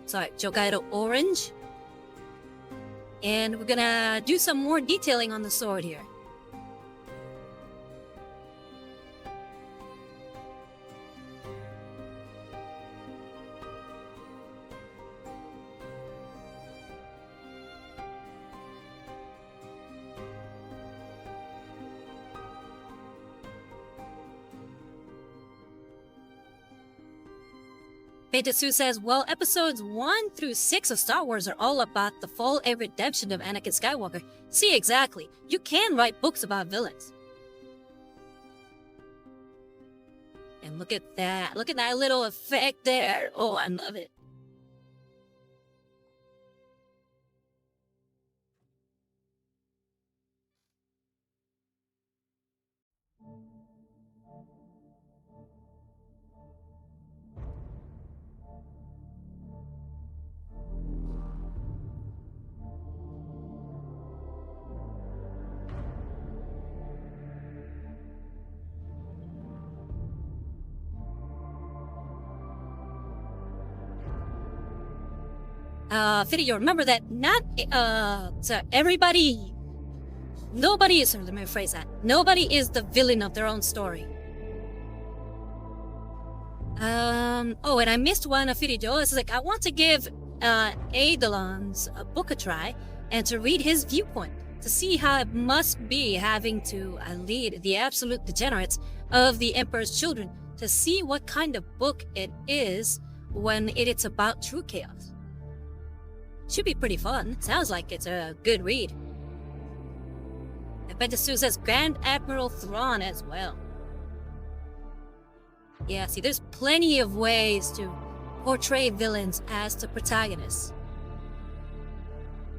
Sorry, Jokaero Orange. And we're gonna do some more detailing on the sword here. Peitetsu says, well, episodes 1 through 6 of Star Wars are all about the fall and redemption of Anakin Skywalker. See, exactly. You can write books about villains. And look at that. Look at that little effect there. Oh, I love it. Fiddy, you remember that nobody is, let me rephrase that. Nobody is the villain of their own story. Oh, and I missed one of Fiddy Joe. It's like, I want to give, Eidolon's book a try and to read his viewpoint to see how it must be having to lead the absolute degenerates of the Emperor's children to see what kind of book it is when it's about true chaos. Should be pretty fun. Sounds like it's a good read. I bet the Sue says Grand Admiral Thrawn as well. Yeah, see, there's plenty of ways to portray villains as the protagonists.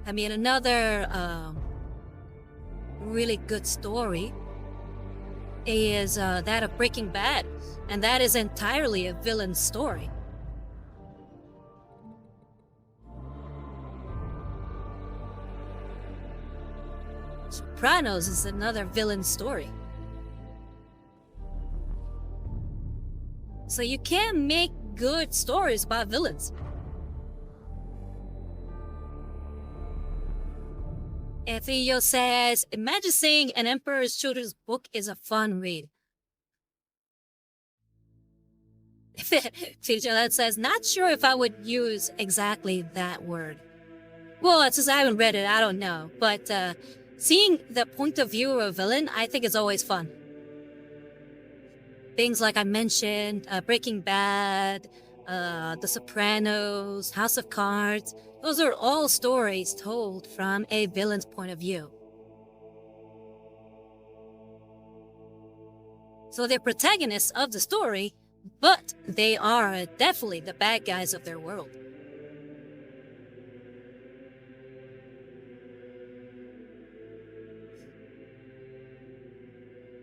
I mean, another really good story is that of Breaking Bad, and that is entirely a villain story. Sopranos is another villain story. So you can make good stories about villains. Theo says, imagine saying an Emperor's Children's book is a fun read. Theo says, not sure if I would use exactly that word. Well, it's just I haven't read it, I don't know. But seeing the point of view of a villain, I think is always fun. Things like I mentioned, Breaking Bad, The Sopranos, House of Cards, those are all stories told from a villain's point of view. So they're protagonists of the story, but they are definitely the bad guys of their world.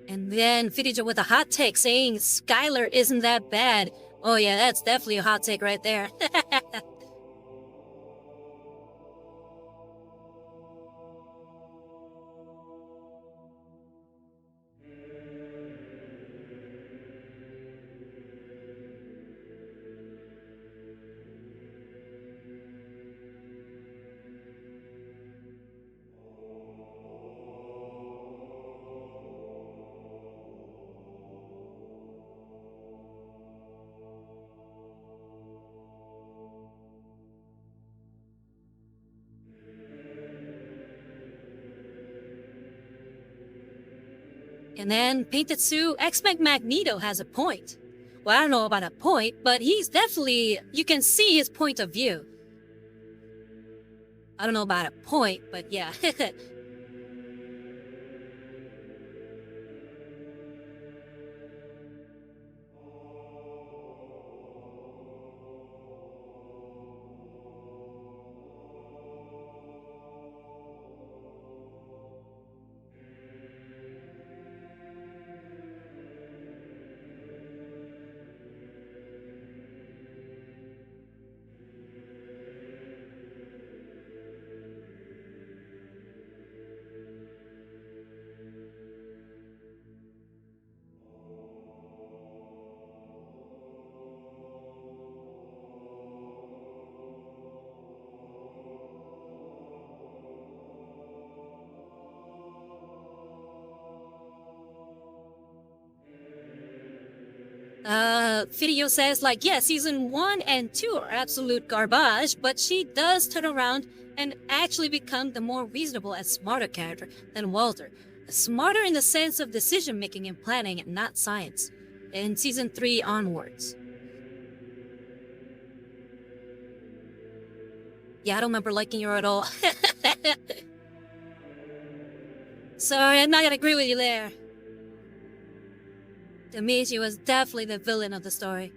And then Fidija with a hot take saying Skylar isn't that bad. Oh yeah, that's definitely a hot take right there. And then Paintetsu, X-Men Magneto has a point. Well, I don't know about a point, but he's definitely, you can see his point of view. I don't know about a point, but yeah. Video says, like, yeah, season 1 and 2 are absolute garbage, but she does turn around and actually become the more reasonable and smarter character than Walter. Smarter in the sense of decision-making and planning, and not science. In season 3 onwards. Yeah, I don't remember liking her at all. Sorry, I'm not gonna agree with you there. To me, she was definitely the villain of the story.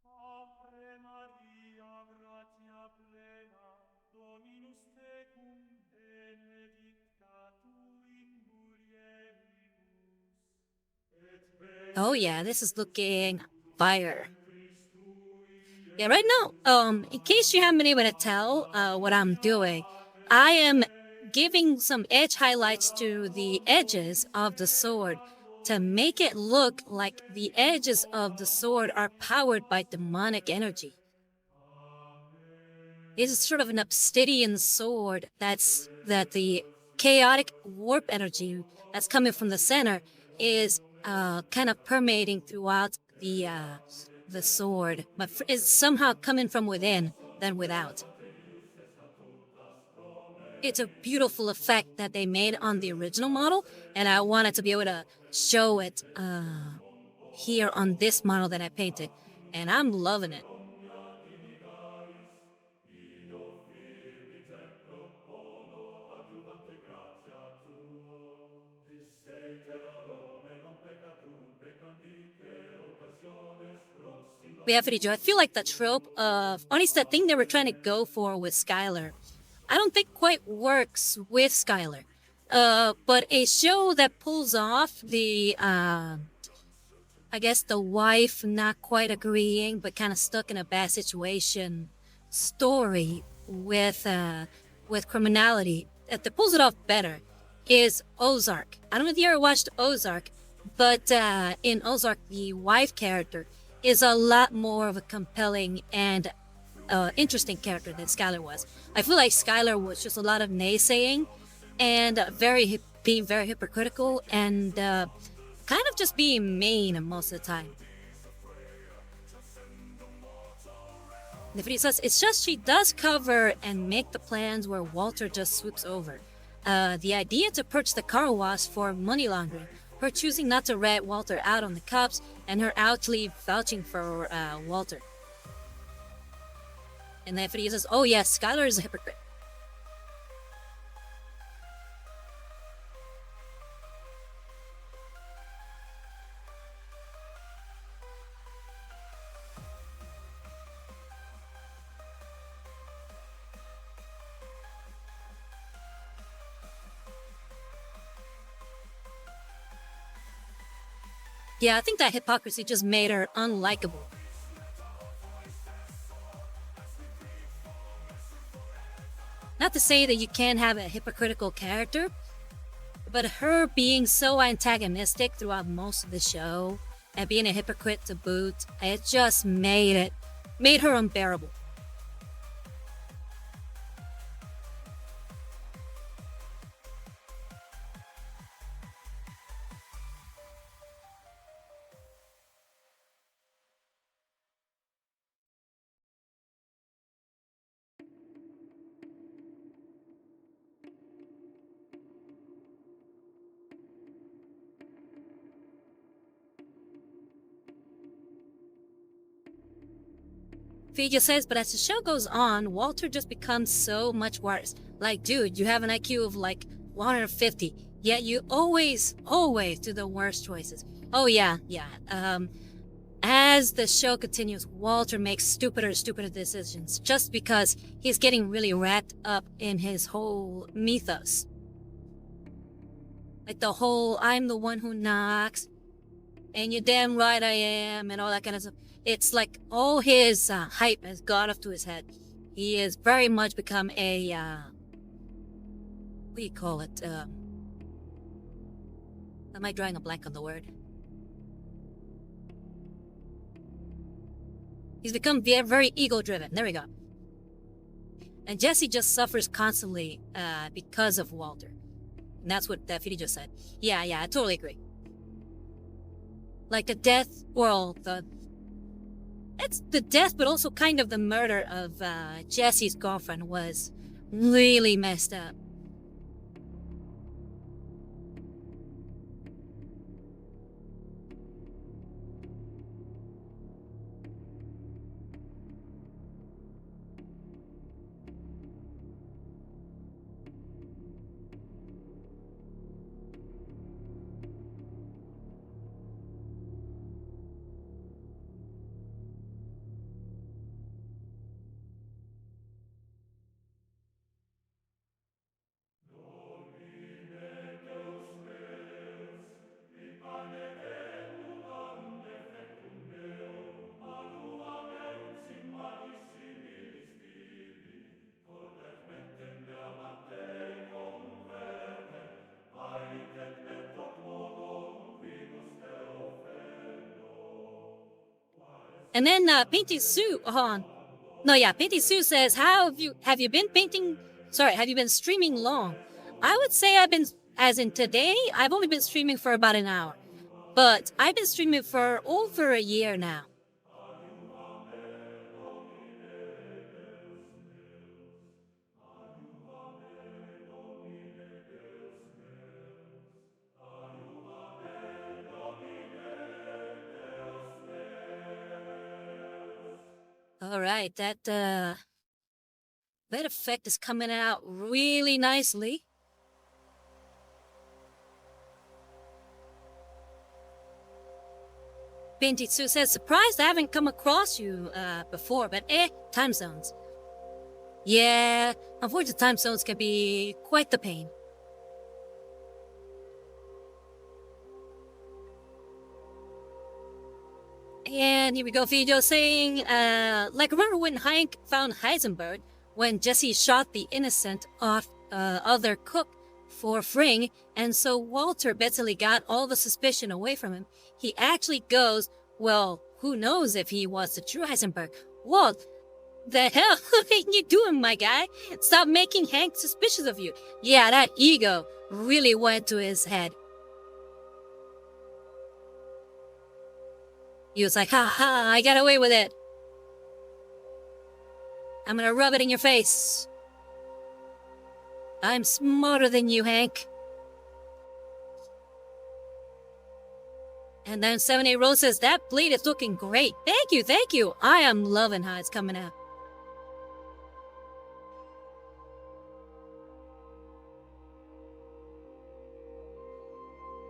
Ave Maria, gratia plena, Dominus tecum, benedicta tu in mulieribus, et Oh yeah, this is looking fire. Yeah, right now, in case you haven't been able to tell what I'm doing, I am giving some edge highlights to the edges of the sword to make it look like the edges of the sword are powered by demonic energy. It's sort of an obsidian sword that the chaotic warp energy that's coming from the center is kind of permeating throughout the sword, but is somehow coming from within than without. It's a beautiful effect that they made on the original model, and I wanted to be able to show it here on this model that I painted, and I'm loving it. Yeah, Felicio, I feel like the trope of, at least the thing they were trying to go for with Skylar, I don't think quite works with Skylar. But a show that pulls off the, I guess the wife not quite agreeing, but kind of stuck in a bad situation story with criminality, that pulls it off better is Ozark. I don't know if you ever watched Ozark, but in Ozark, the wife character is a lot more of a compelling and interesting character than Skylar was. I feel like Skylar was just a lot of naysaying and being very hypocritical and kind of just being mean most of the time. Nifty says it's just she does cover and make the plans where Walter just swoops over. The idea to purchase the car wash for money laundering, her choosing not to rat Walter out on the cops, and her outly vouching for Walter. And Nifty says, oh yes, Skylar is a hypocrite. Yeah, I think that hypocrisy just made her unlikable. Not to say that you can't have a hypocritical character, but her being so antagonistic throughout most of the show and being a hypocrite to boot, it just made her unbearable. Fija says, but as the show goes on, Walter just becomes so much worse. Like, dude, you have an IQ of like 150, yet you always do the worst choices. Oh yeah. As the show continues, Walter makes stupider decisions just because he's getting really wrapped up in his whole mythos. Like the whole, I'm the one who knocks, and you're damn right I am, and all that kind of stuff. It's like all his hype has gone off to his head. He has very much become a, what do you call it? Am I drawing a blank on the word? He's become very ego-driven. There we go. And Jesse just suffers constantly because of Walter. And that's what Fidi just said. Yeah, I totally agree. Like the death, it's the death, but also kind of the murder of Jesse's girlfriend was really messed up. And then Painting Sue on. No, yeah, Painting Sue says, have you been painting? Sorry, have you been streaming long? I would say I've been, as in today, I've only been streaming for about an hour, but I've been streaming for over a year now. All right, that effect is coming out really nicely. Bintitsu says, surprised I haven't come across you before, but time zones. Yeah, unfortunately time zones can be quite the pain. And here we go, Fijo saying, like remember when Hank found Heisenberg when Jesse shot the innocent off other cook for Fring, and so Walter basically got all the suspicion away from him. He actually goes, well, who knows if he was the true Heisenberg? Walt, the hell are you doing, my guy? Stop making Hank suspicious of you. Yeah, that ego really went to his head. He was like, ha ha, I got away with it. I'm gonna rub it in your face. I'm smarter than you, Hank. And then 78 Rose says, that blade is looking great. Thank you, thank you. I am loving how it's coming out.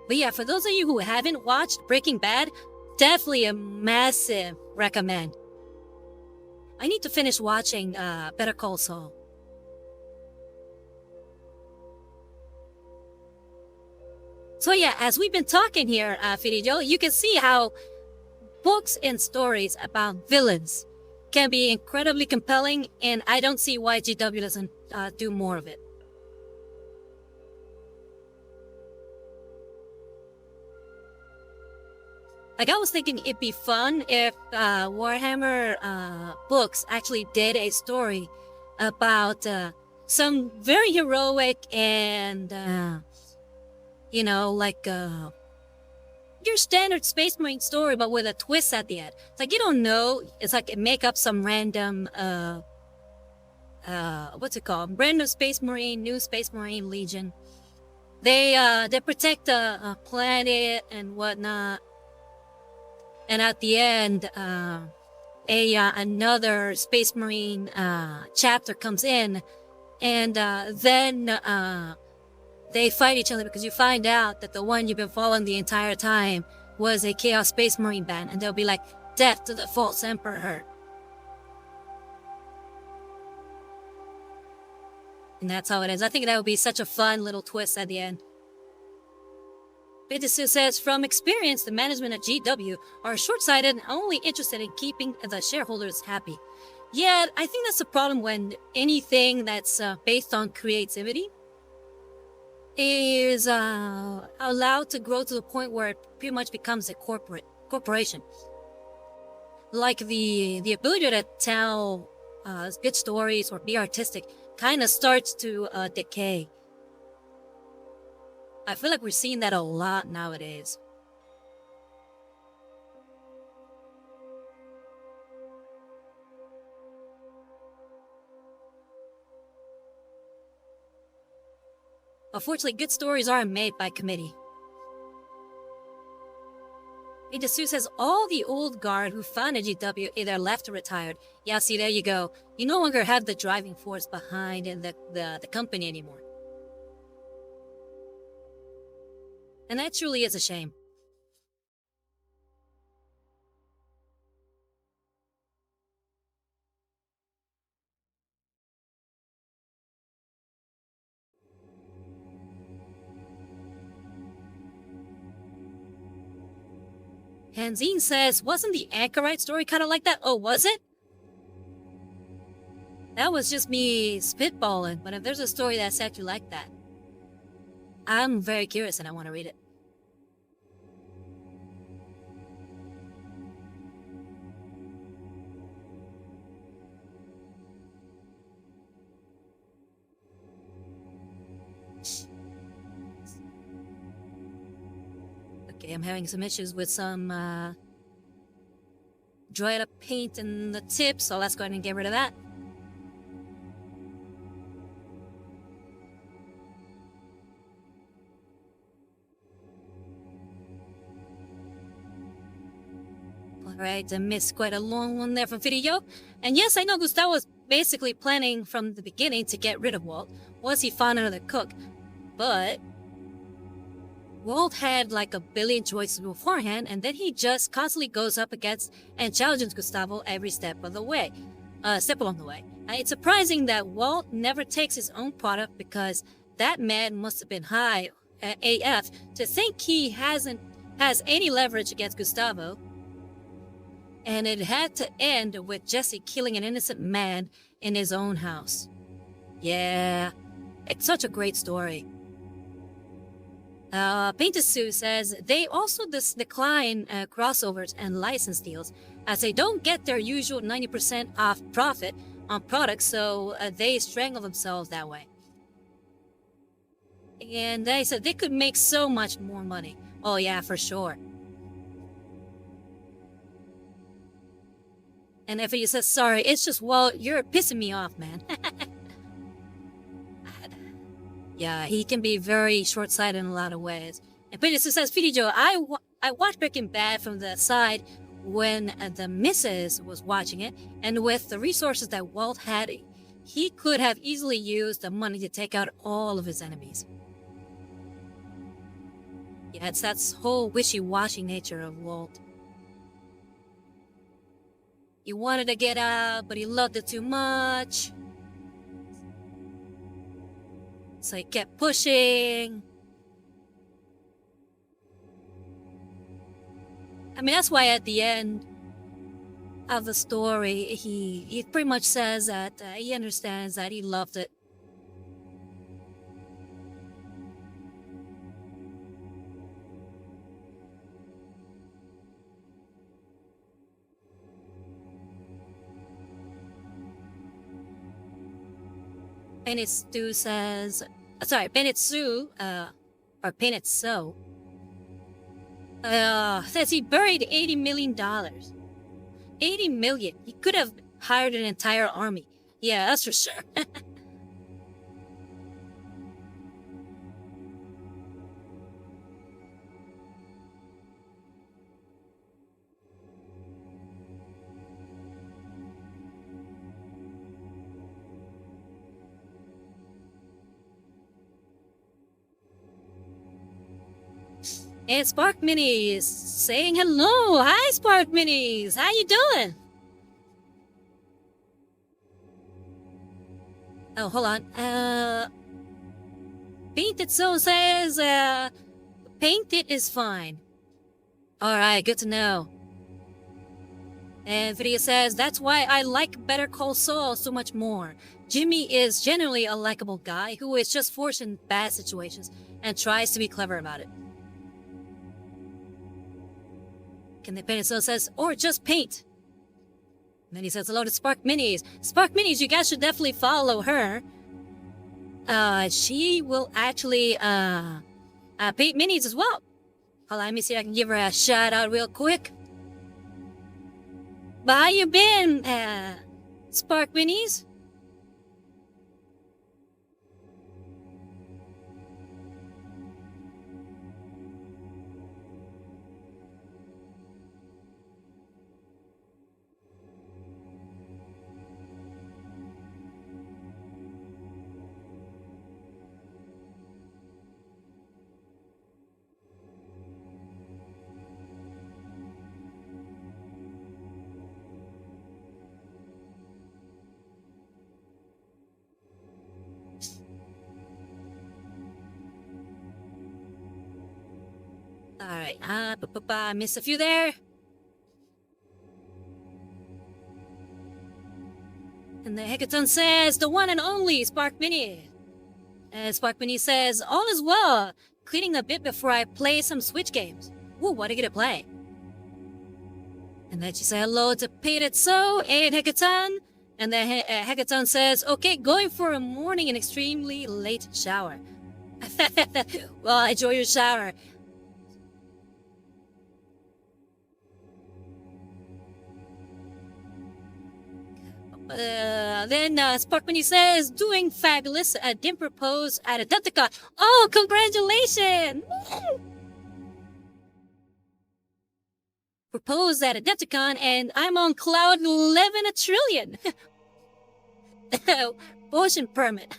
But yeah, for those of you who haven't watched Breaking Bad, definitely a massive recommend. I need to finish watching Better Call Saul. So yeah, as we've been talking here, Firijo, you can see how books and stories about villains can be incredibly compelling, and I don't see why GW doesn't do more of it. Like, I was thinking it'd be fun if Warhammer books actually did a story about some very heroic and, you know, like your standard Space Marine story, but with a twist at the end. It's like, you don't know. It's like make up some random, what's it called? Random Space Marine, new Space Marine Legion. They protect a planet and whatnot. And at the end, another Space Marine chapter comes in, and then they fight each other because you find out that the one you've been following the entire time was a Chaos Space Marine band, and they'll be like, death to the false emperor. And that's how it is. I think that would be such a fun little twist at the end. Bitisu says, from experience, the management at GW are short-sighted and only interested in keeping the shareholders happy. Yeah, I think that's the problem when anything that's based on creativity is allowed to grow to the point where it pretty much becomes a corporation. Like the ability to tell good stories or be artistic kind of starts to decay. I feel like we're seeing that a lot nowadays. Unfortunately, good stories aren't made by committee. Idasu says all the old guard who founded GW either left or retired. Yeah, see, there you go. You no longer have the driving force behind the company anymore. And that truly is a shame. Hanzine says, wasn't the Anchorite story kind of like that? Oh, was it? That was just me spitballing, but if there's a story that's actually like that, I'm very curious and I want to read it. Okay, I'm having some issues with some dried up paint in the tip, so let's go ahead and get rid of that. Alright, I missed quite a long one there from Video. And yes, I know Gustavo was basically planning from the beginning to get rid of Walt once he found another cook. But Walt had like a billion choices beforehand, and then he just constantly goes up against and challenges Gustavo every step of the way. Step along the way. It's surprising that Walt never takes his own product, because that man must have been high AF to think he has any leverage against Gustavo. And it had to end with Jesse killing an innocent man in his own house. Yeah, it's such a great story. Painted Sue says they also decline crossovers and license deals, as they don't get their usual 90% off profit on products, so they strangle themselves that way. And they said they could make so much more money. Oh yeah, for sure. And if he says, sorry, it's just, well, you're pissing me off, man. Yeah, he can be very short-sighted in a lot of ways. And Painted says, Fidi Joe, I watched Breaking Bad from the side when the missus was watching it, and with the resources that Walt had, he could have easily used the money to take out all of his enemies. Yeah, it's that whole wishy-washy nature of Walt. He wanted to get out, but he loved it too much. So he kept pushing. I mean, that's why at the end of the story, he pretty much says that he understands that he loved it. Painted Sue says, Painted Sue, or Painted So, says he buried $80 million. $80 million. He could have hired an entire army. Yeah, that's for sure. And Spark Minis saying hello. Hi, Spark Minis. How you doing? Oh, hold on. Painted So says, Painted is fine. Alright, good to know. And Video says, that's why I like Better Call Saul so much more. Jimmy is generally a likable guy who is just forced in bad situations and tries to be clever about it. And the Painted So says, or just paint. And then he says hello to Spark Minis. Spark Minis, you guys should definitely follow her. She will actually paint minis as well. Hold on, let me see if I can give her a shout out real quick. But how you been, Spark Minis? Alright, I missed a few there. And the Hackathon says, the one and only Spark Mini. And Spark Mini says, all is well. Cleaning a bit before I play some Switch games. Ooh, what are you gonna play? And then she said hello to Painted So and Hackathon. And the Hackathon says, okay, going for a morning and extremely late shower. Well, enjoy your shower. Then Sparkmany says, doing fabulous. Didn't propose at a Adepticon. Oh, congratulations! Proposed at a Adepticon, and I'm on cloud 11 a trillion. Potion permit.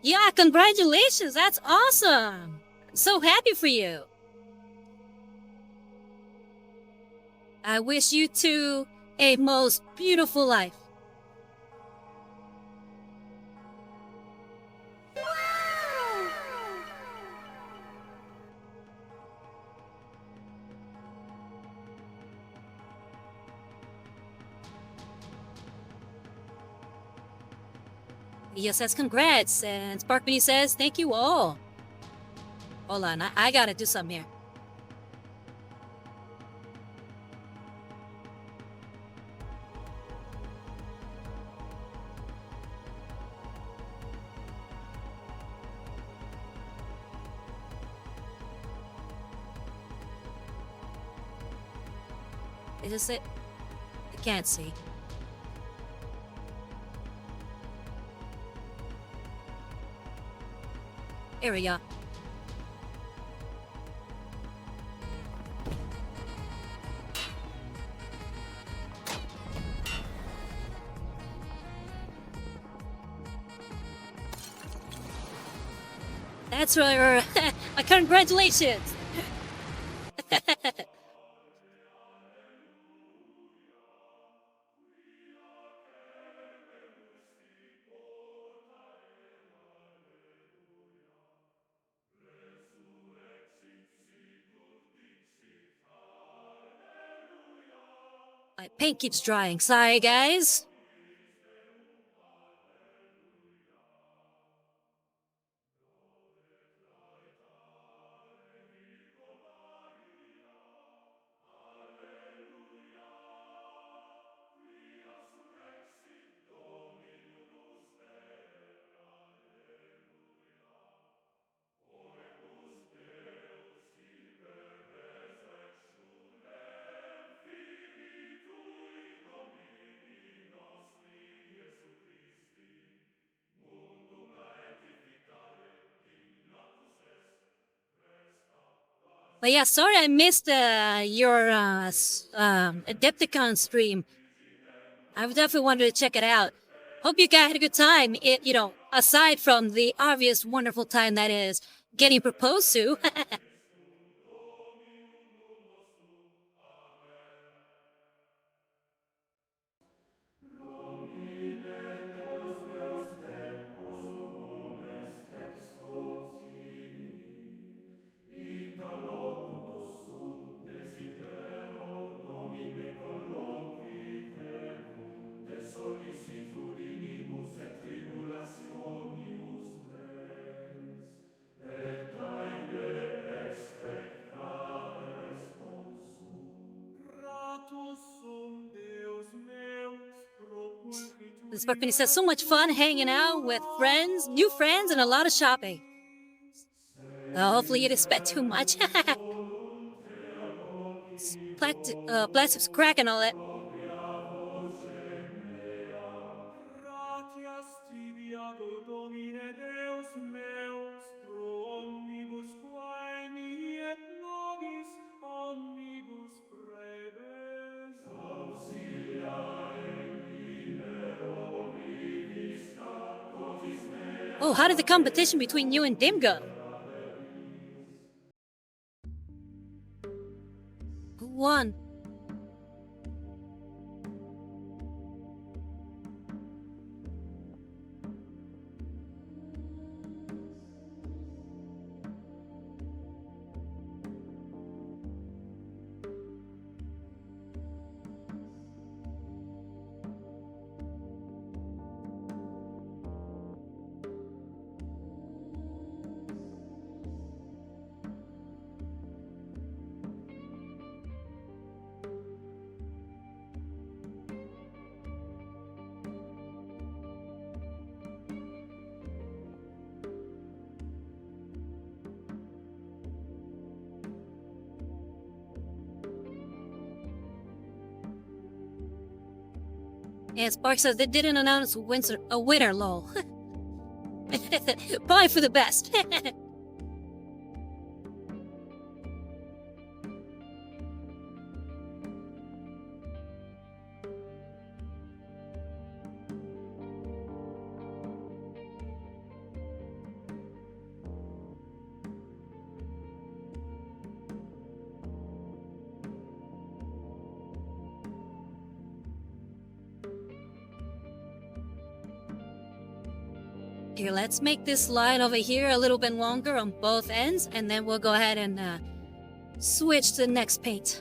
Yeah, congratulations. That's awesome. So happy for you. I wish you two a most beautiful life. He says congrats, and Sparkmany says thank you all. Hold on, I gotta do something here. Is this it? I can't see. Here we go. That's right. Congratulations. My paint keeps drying. Sorry, guys. But yeah, sorry I missed your Adepticon stream. I definitely wanted to check it out. Hope you guys had a good time. Aside from the obvious wonderful time that is getting proposed to. This Sparkmany says, so much fun hanging out with friends, new friends, and a lot of shopping. Hopefully you didn't spend too much. Plastic's crack and all that. Oh, how did the competition between you and Dim go? Who won? And Spark says they didn't announce a winner, lol. Probably for the best. Here, let's make this line over here a little bit longer on both ends, and then we'll go ahead and switch to the next paint.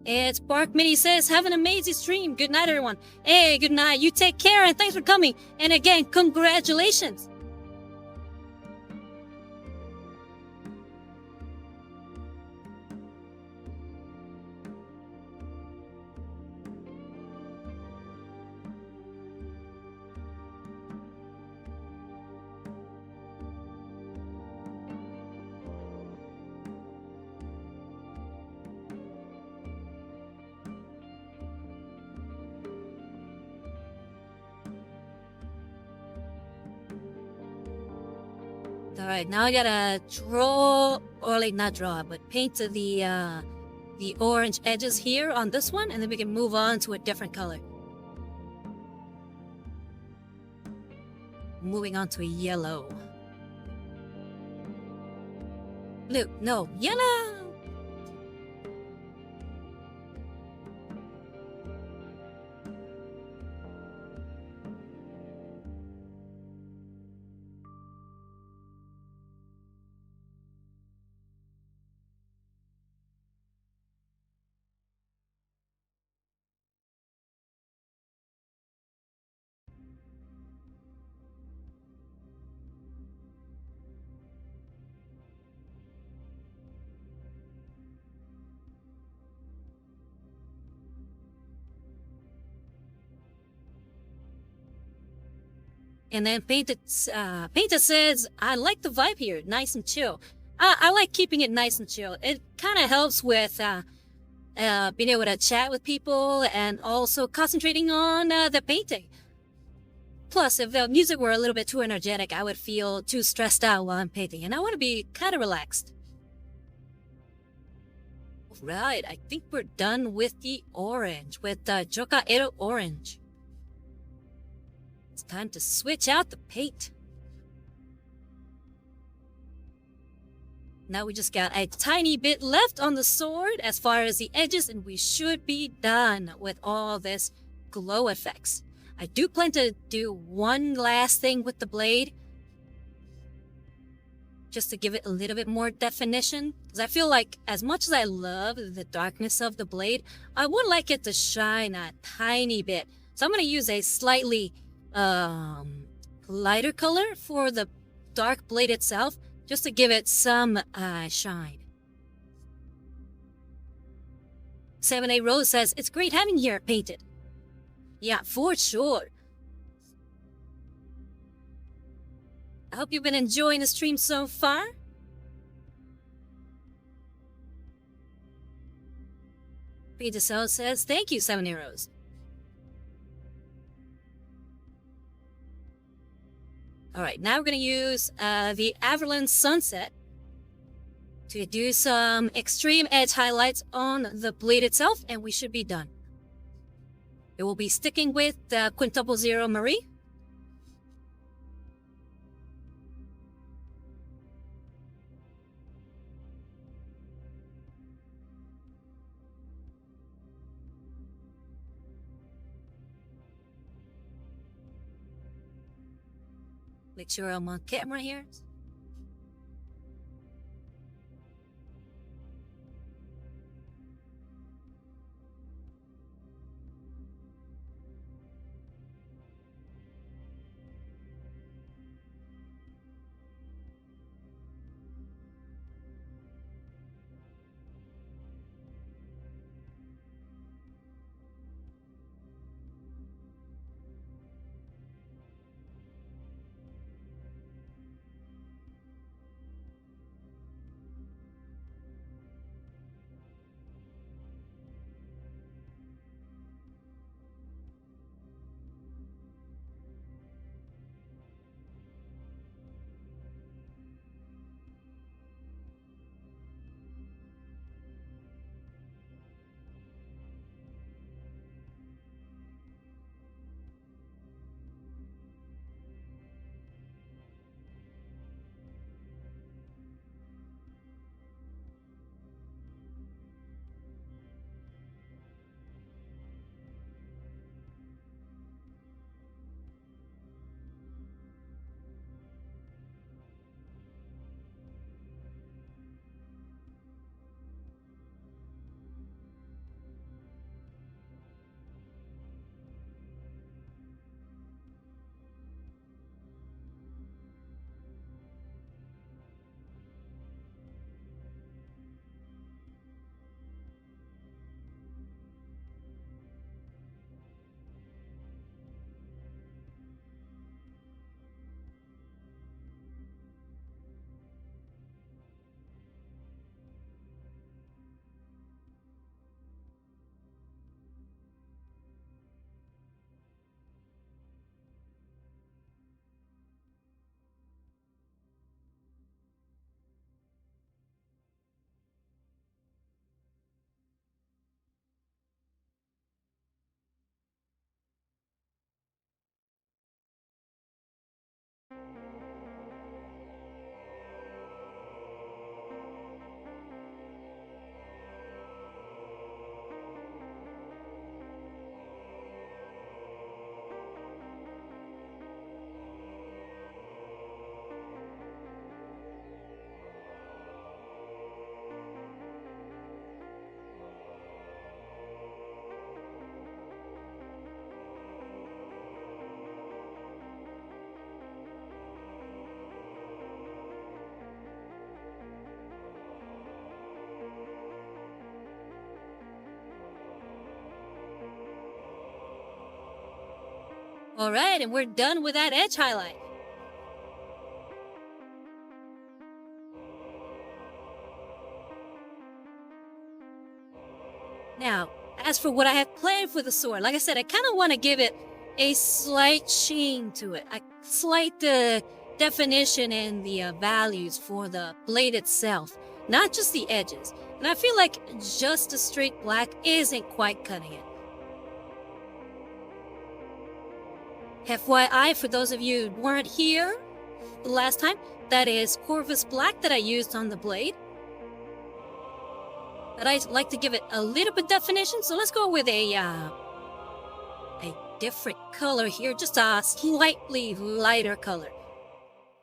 It's Bark Mini says, have an amazing stream. Good night, everyone. Hey, good night. You take care, and thanks for coming. And again, congratulations. Alright, now I gotta draw, or like not draw, but paint the orange edges here on this one, and then we can move on to a different color. Moving on to a yellow. Blue, no, yellow! And then Painted says, I like the vibe here, nice and chill. I like keeping it nice and chill. It kind of helps with being able to chat with people and also concentrating on the painting. Plus, if the music were a little bit too energetic, I would feel too stressed out while I'm painting, and I want to be kind of relaxed. Right, I think we're done with the orange, with the Joka Ero orange. It's time to switch out the paint. Now we just got a tiny bit left on the sword as far as the edges, and we should be done with all this glow effects. I do plan to do one last thing with the blade, just to give it a little bit more definition, because I feel like as much as I love the darkness of the blade, I would like it to shine a tiny bit. So I'm going to use a slightly lighter color for the dark blade itself, just to give it some shine. 7A Rose says, it's great having here painted. Yeah, for sure. I hope you've been enjoying the stream so far. Peter Cell says, thank you, 7 Arrows. Alright, now we're going to use the Averland Sunset to do some extreme edge highlights on the blade itself, and we should be done. It will be sticking with the Quintuple Zero Marie. Make sure I'm on camera here. Alright, and we're done with that edge highlight. Now, as for what I have planned for the sword, like I said, I kind of want to give it a slight sheen to it, a slight definition in the values for the blade itself, not just the edges. And I feel like just a straight black isn't quite cutting it. FYI, for those of you who weren't here the last time, that is Corvus Black that I used on the blade. But I like to give it a little bit definition, so let's go with a different color here, just a slightly lighter color.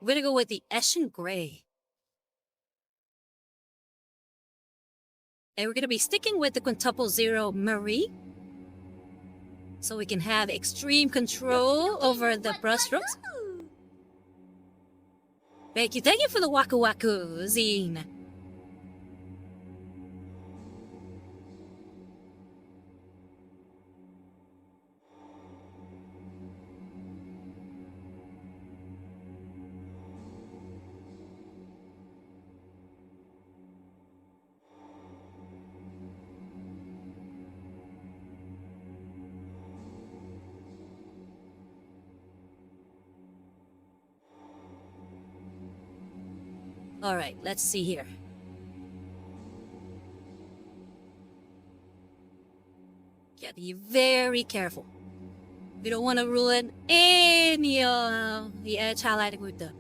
We're gonna go with the Eshin Gray. And we're gonna be sticking with the Quintuple Zero Marie, so we can have extreme control over the brushstrokes. Thank you for the Waku Waku, Zine. Alright, let's see here. Gotta be very careful. We don't want to ruin any of the edge highlighting we've done.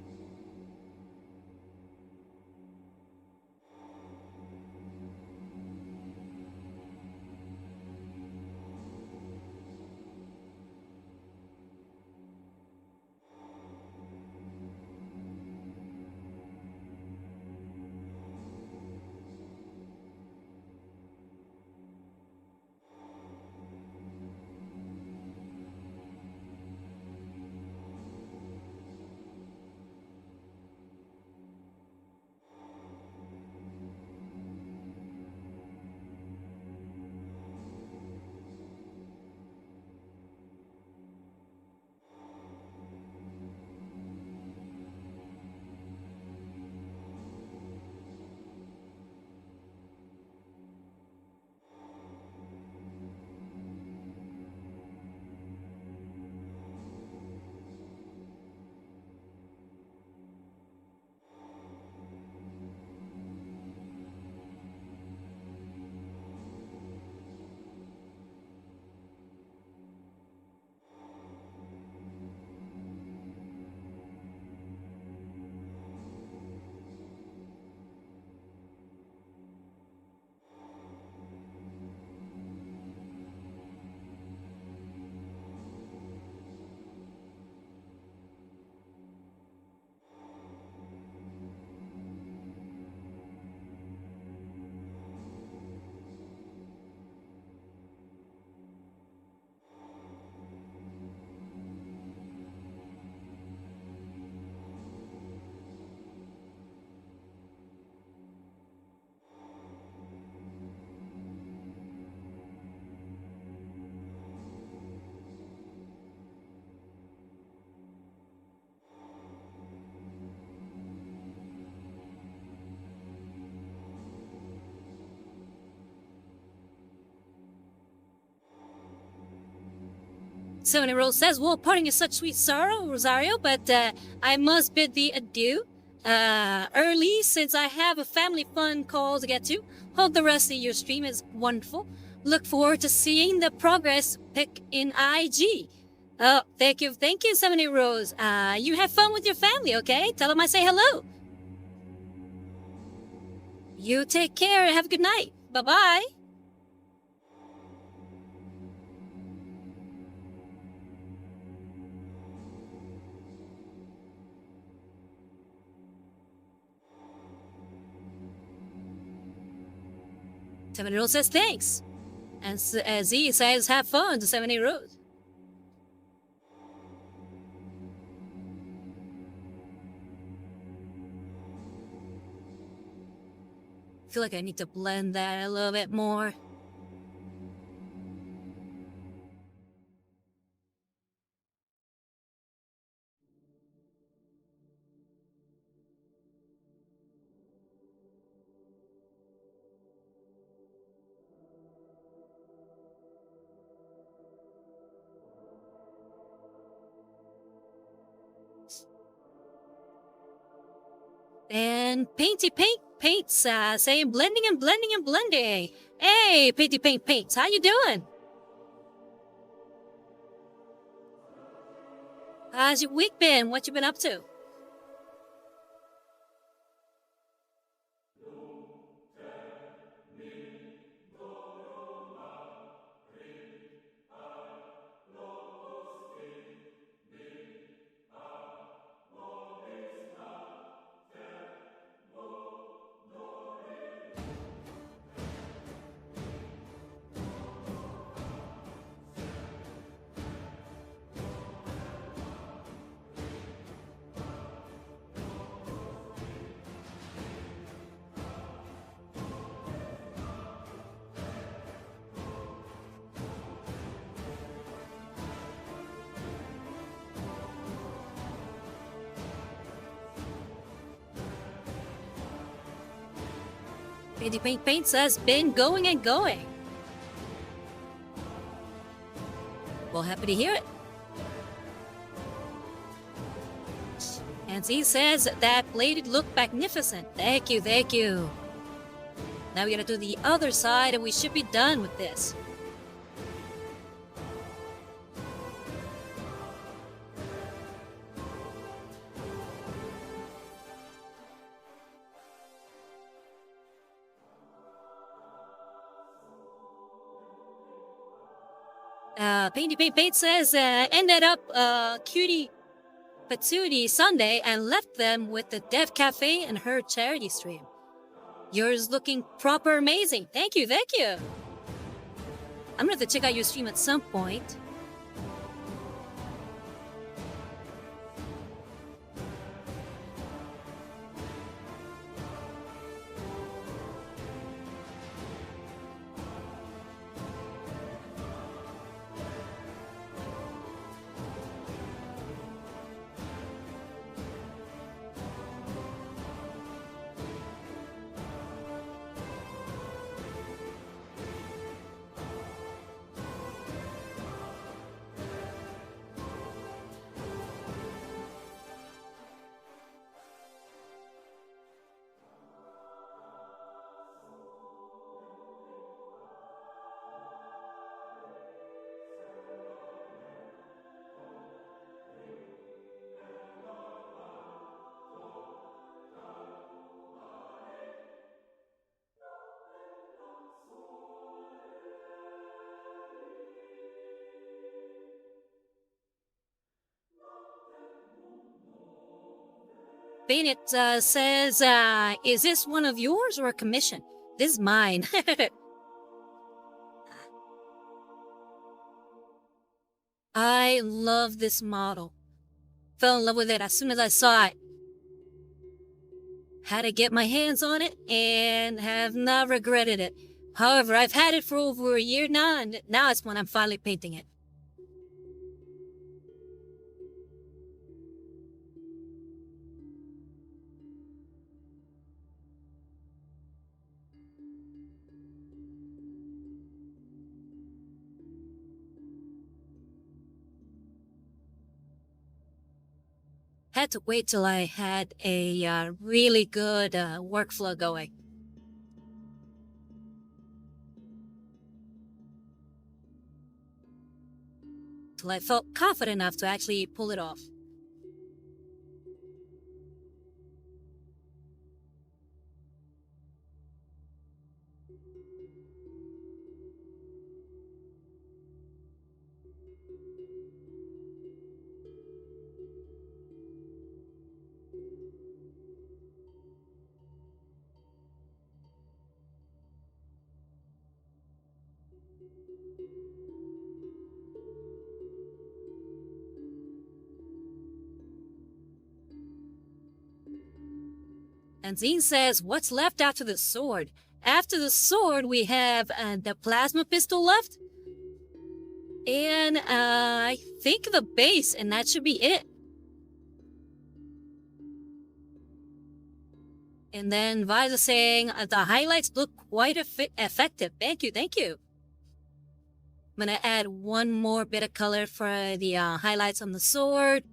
Sony Rose says, well, parting is such sweet sorrow, Rosario, but I must bid thee adieu early since I have a family fun call to get to. Hope the rest of your stream is wonderful. Look forward to seeing the progress pic in IG. Oh, thank you, Sony Rose. You have fun with your family, okay? Tell them I say hello. You take care and have a good night. Bye-bye. Seven Rose says thanks. And Z says have fun to 70 Rose. I feel like I need to blend that a little bit more. And Painty Paints saying blending and blending and blending. Hey, Painty Paints, how you doing? How's your week been? What you been up to? Painty Paints has been going and going. Well, happy to hear it. And he says that blade looked magnificent. Thank you, thank you. Now we gotta do the other side and we should be done with this. Painty Paint says, ended up cutie patootie Sunday and left them with the Dev Cafe and her charity stream. Yours looking proper amazing. Thank you, thank you. I'm gonna have to check out your stream at some point. Bennett says, is this one of yours or a commission? This is mine. I love this model. Fell in love with it as soon as I saw it. Had to get my hands on it and have not regretted it. However, I've had it for over a year now, and now it's when I'm finally painting it. Had to wait till I had a really good workflow going. Till I felt confident enough to actually pull it off. And Zine says, what's left after the sword? After the sword, we have the plasma pistol left. And I think the base, and that should be it. And then Visa saying, the highlights look quite effective. Thank you, thank you. I'm going to add one more bit of color for the highlights on the sword.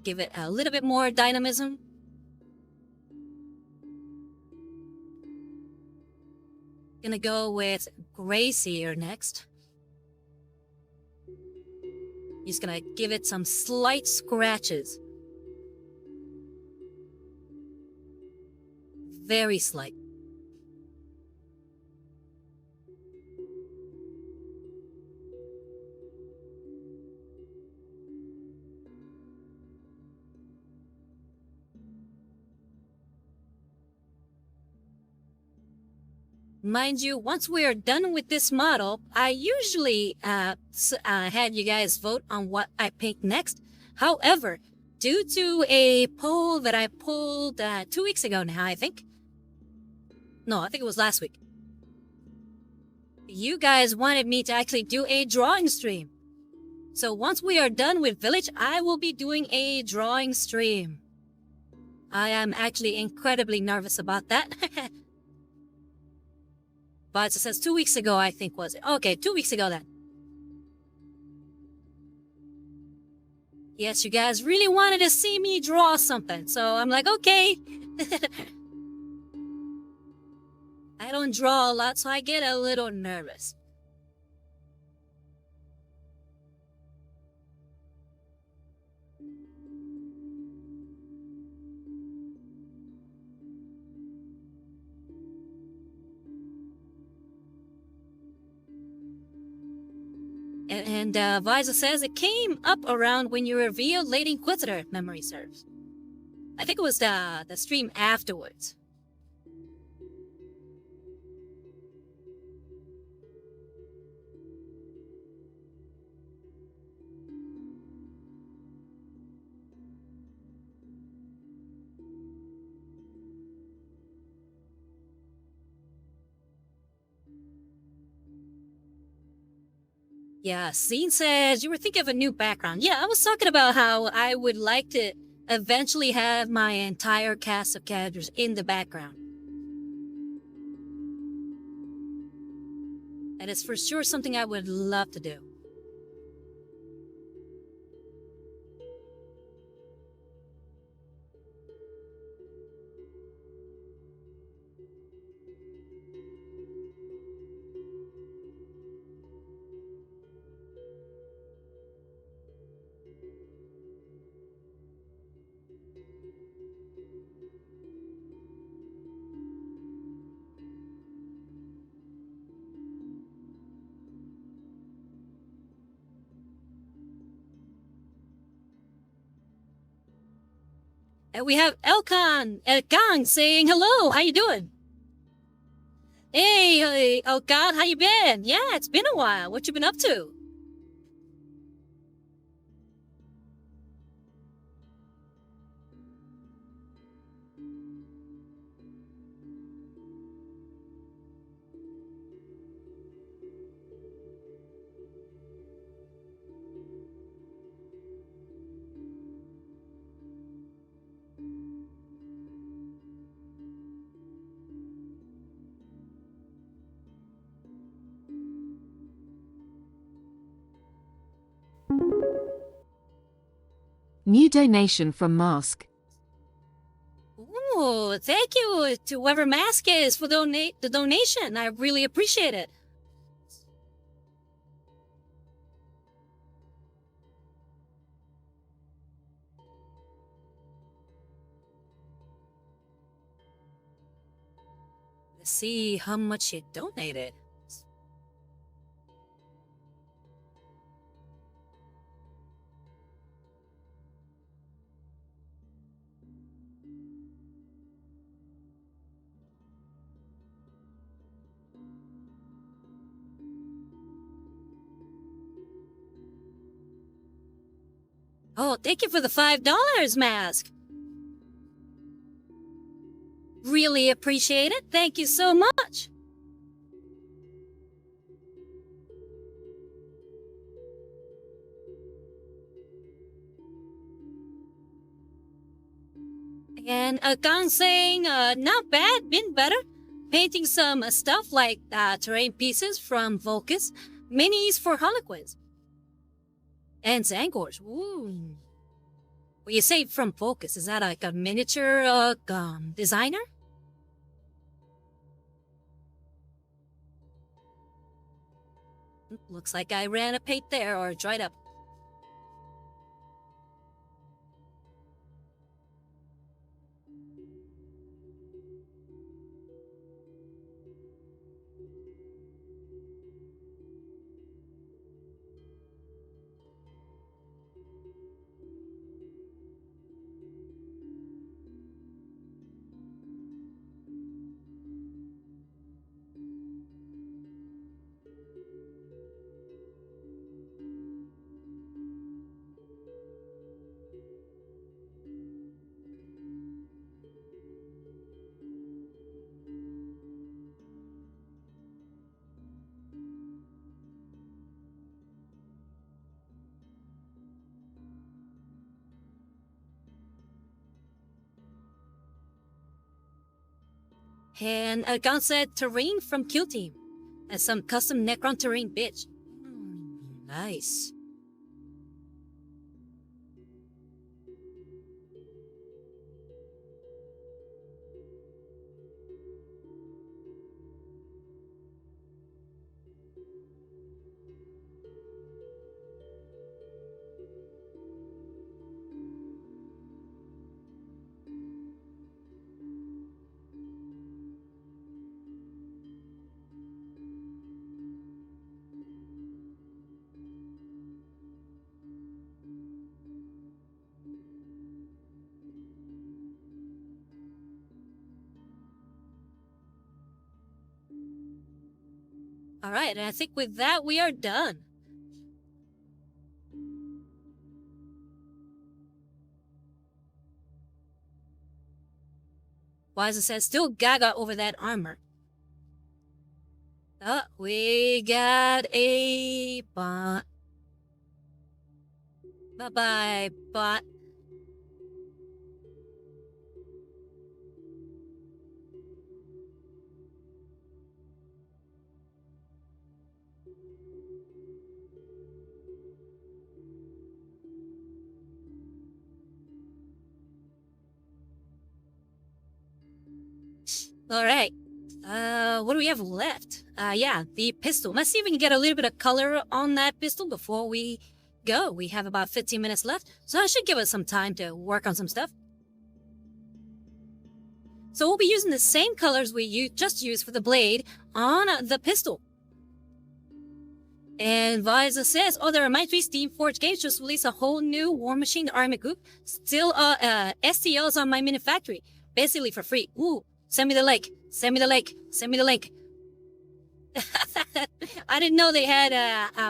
Give it a little bit more dynamism. Gonna go with Gracie next. He's gonna give it some slight scratches. Very slight. Mind you, once we are done with this model, I usually had you guys vote on what I paint next. However, due to a poll that I pulled 2 weeks ago now, I think. No, I think it was last week. You guys wanted me to actually do a drawing stream. So once we are done with Vilitch, I will be doing a drawing stream. I am actually incredibly nervous about that. But it says 2 weeks ago, I think, was it? Okay, 2 weeks ago then. Yes, you guys really wanted to see me draw something, so I'm like, okay. I don't draw a lot, so I get a little nervous. And Visa says it came up around when you revealed Lady Inquisitor, if memory serves. I think it was the stream afterwards. Yeah, Scene says you were thinking of a new background. Yeah, I was talking about how I would like to eventually have my entire cast of characters in the background. That is for sure something I would love to do. And we have Elkan saying hello. How you doing? Hey, Elkan, how you been? Yeah, it's been a while. What you been up to? New donation from Mask. Ooh, thank you to whoever Mask is for the donation. I really appreciate it. Let's see how much you donated. Oh, thank you for the $5, Mask. Really appreciate it. Thank you so much. And Gang saying, not bad, been better. Painting some stuff like terrain pieces from Volcus, minis for Harlequins. And Zangors. Ooh. When you say from Volcus, is that like a miniature designer? Looks like I ran a pate there, or dried up. And a gunset terrain from Kill Team. And some custom Necron terrain bitch. Nice. Alright, and I think with that we are done. Why as it says, still gaga over that armor. We got a bot. Bye-bye, bot. Alright. What do we have left? Yeah, the pistol. Let's see if we can get a little bit of color on that pistol before we go. We have about 15 minutes left, so that should give us some time to work on some stuff. So we'll be using the same colors we just used for the blade on the pistol. And Visa says, oh, there might be Steamforged Games just released a whole new War Machine Army group. Still, STLs on my mini factory. Basically for free. Ooh, send me the link. Send me the link. Send me the link. I didn't know they had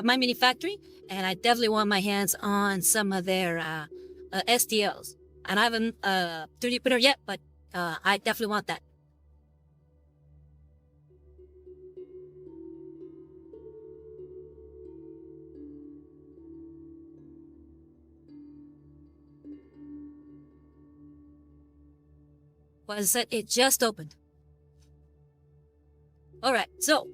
my mini factory, and I definitely want my hands on some of their STLs. And I haven't 3D printer yet, but I definitely want that. Well, as I said, it just opened. All right, so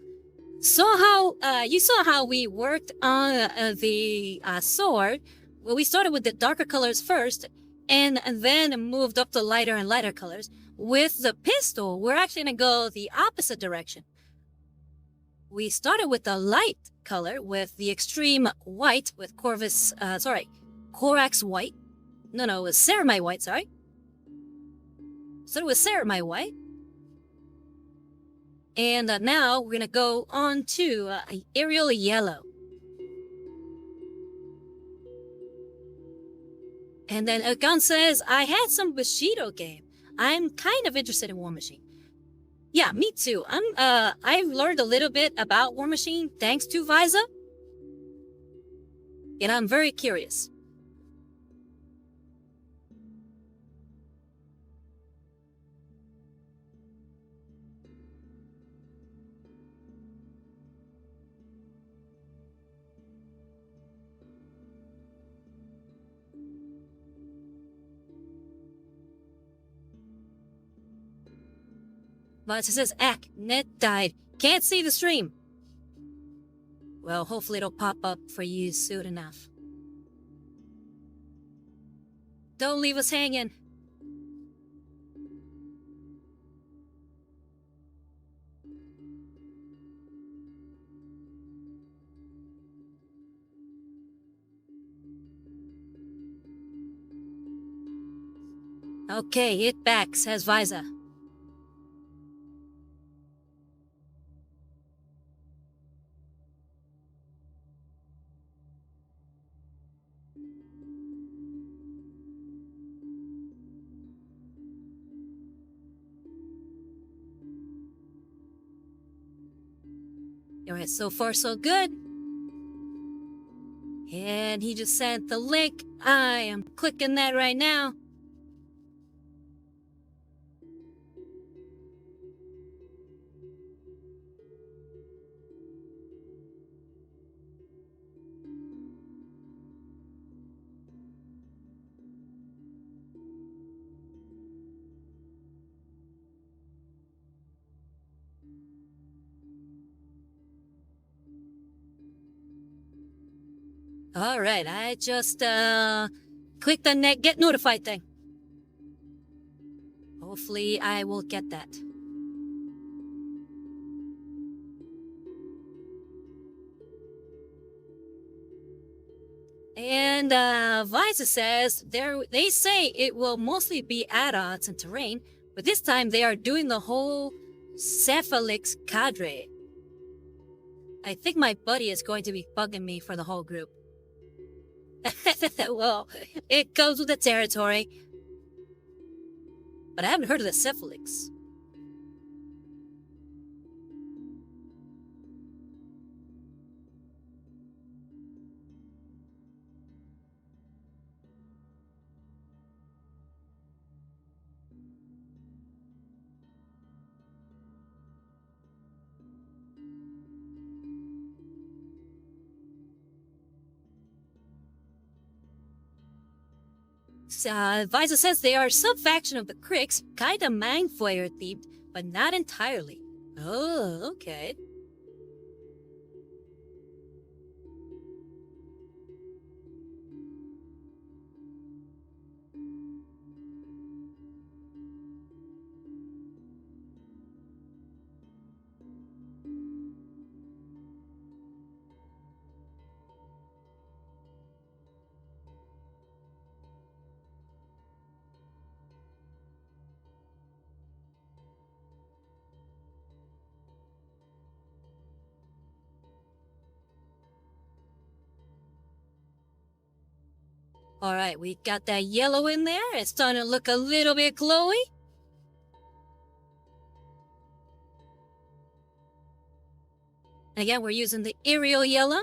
you saw how we worked on the sword. Well, we started with the darker colors first, and then moved up to lighter and lighter colors. With the pistol, we're actually gonna go the opposite direction. We started with the light color with the extreme white with Corax white. No, it was Ceramite white. Sorry. So it was Ceramite white. And now we're going to go on to Aerial Yellow. And then Gun says, I had some Bushido game. I'm kind of interested in War Machine. Yeah, me too. I've learned a little bit about War Machine thanks to Visa. And I'm very curious. But it says, net died. Can't see the stream. Well, hopefully it'll pop up for you soon enough. Don't leave us hanging. Okay, it back, says Visa. Alright, so far so good. And he just sent the link. I am clicking that right now. Alright, I just clicked on that get notified thing. Hopefully I will get that. And Visa says they say it will mostly be at odds and terrain, but this time they are doing the whole Cephalix cadre. I think my buddy is going to be bugging me for the whole group. Well, it goes with the territory. But I haven't heard of the Cephalix. Visa says they are some faction of the Cricks, kinda mind flayer themed, but not entirely. Oh, okay. Alright, we got that yellow in there. It's starting to look a little bit glowy. Again, we're using the aerial yellow.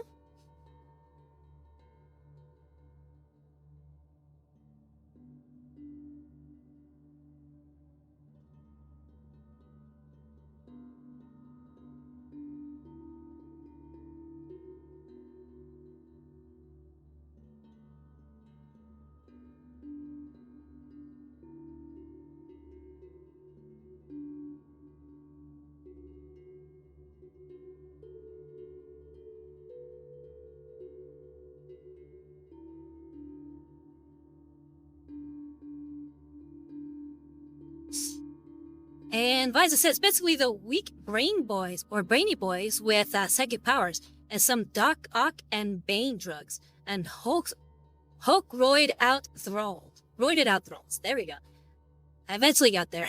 And Visa says basically the weak brain boys or brainy boys with psychic powers and some Doc Ock and Bane drugs and Hulk roided out thralls. Roided out thralls. There we go. I eventually got there.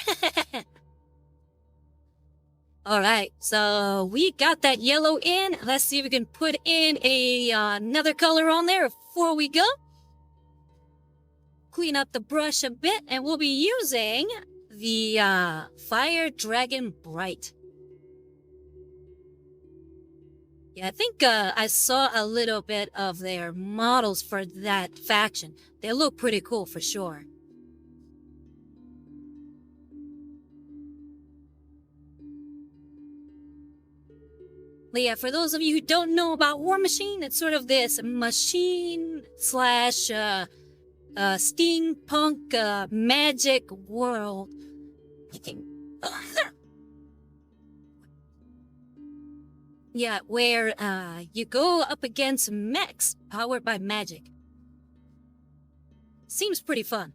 Alright, so we got that yellow in. Let's see if we can put in another color on there before we go. Clean up the brush a bit, and we'll be using the Fire Dragon Bright. Yeah, I think I saw a little bit of their models for that faction. They look pretty cool for sure. But yeah, for those of you who don't know about War Machine, it's sort of this machine slash steampunk magic world. Yeah, where you go up against mechs powered by magic. Seems pretty fun.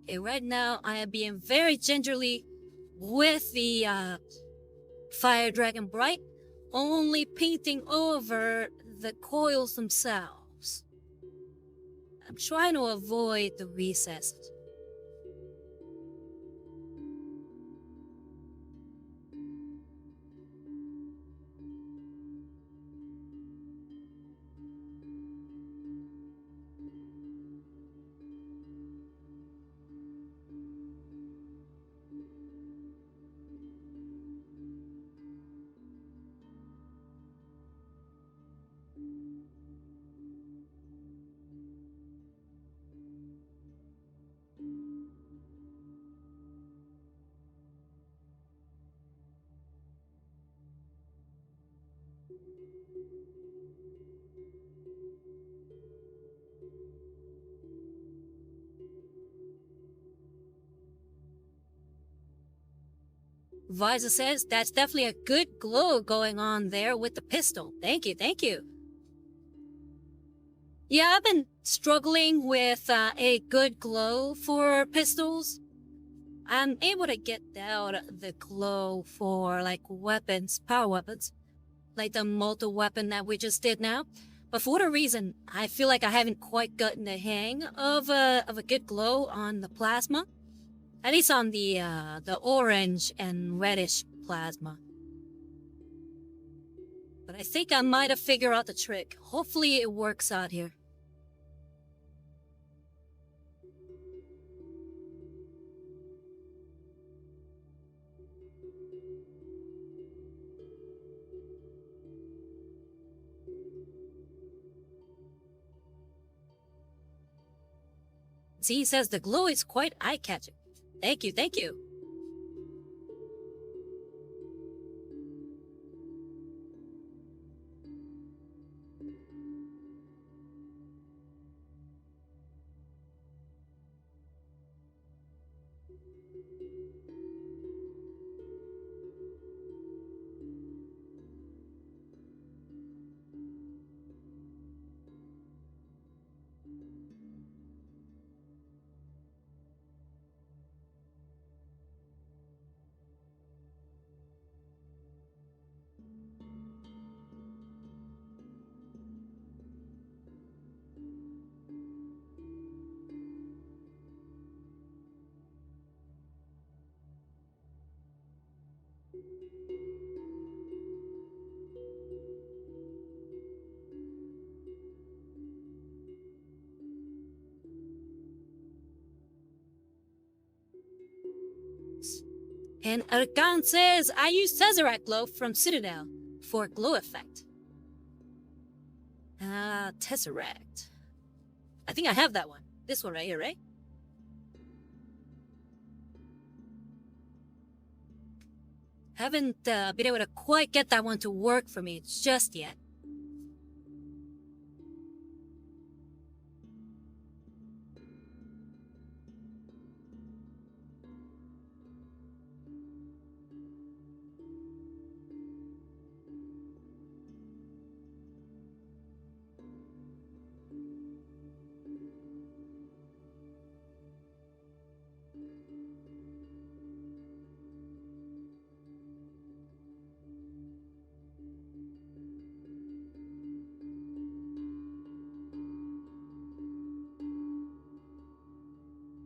Okay, right now I am being very gingerly with the Fire Dragon Bright, only painting over the coils themselves. I'm trying to avoid the recesses. Visor says that's definitely a good glow going on there with the pistol. Thank you, thank you. Yeah, I've been struggling with a good glow for pistols. I'm able to get out the glow for like weapons, power weapons, like the multi-weapon that we just did now. But for whatever reason, I feel like I haven't quite gotten the hang of a good glow on the plasma. At least on the orange and reddish plasma. But I think I might have figured out the trick. Hopefully it works out here. Z says the glow is quite eye-catching. Thank you, thank you. And Arkan says, I use Tesseract Glow from Citadel for glow effect. Tesseract. I think I have that one. This one right here, right? Haven't been able to quite get that one to work for me just yet.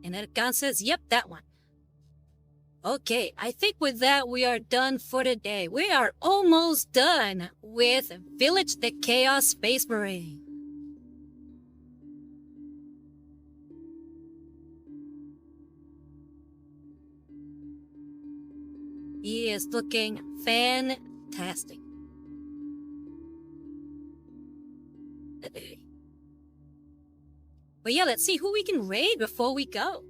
And Erkan says, yep, that one. Okay, I think with that we are done for the day. We are almost done with Vilitch the Chaos Space Marine. He is looking fantastic. But yeah, let's see who we can raid before we go.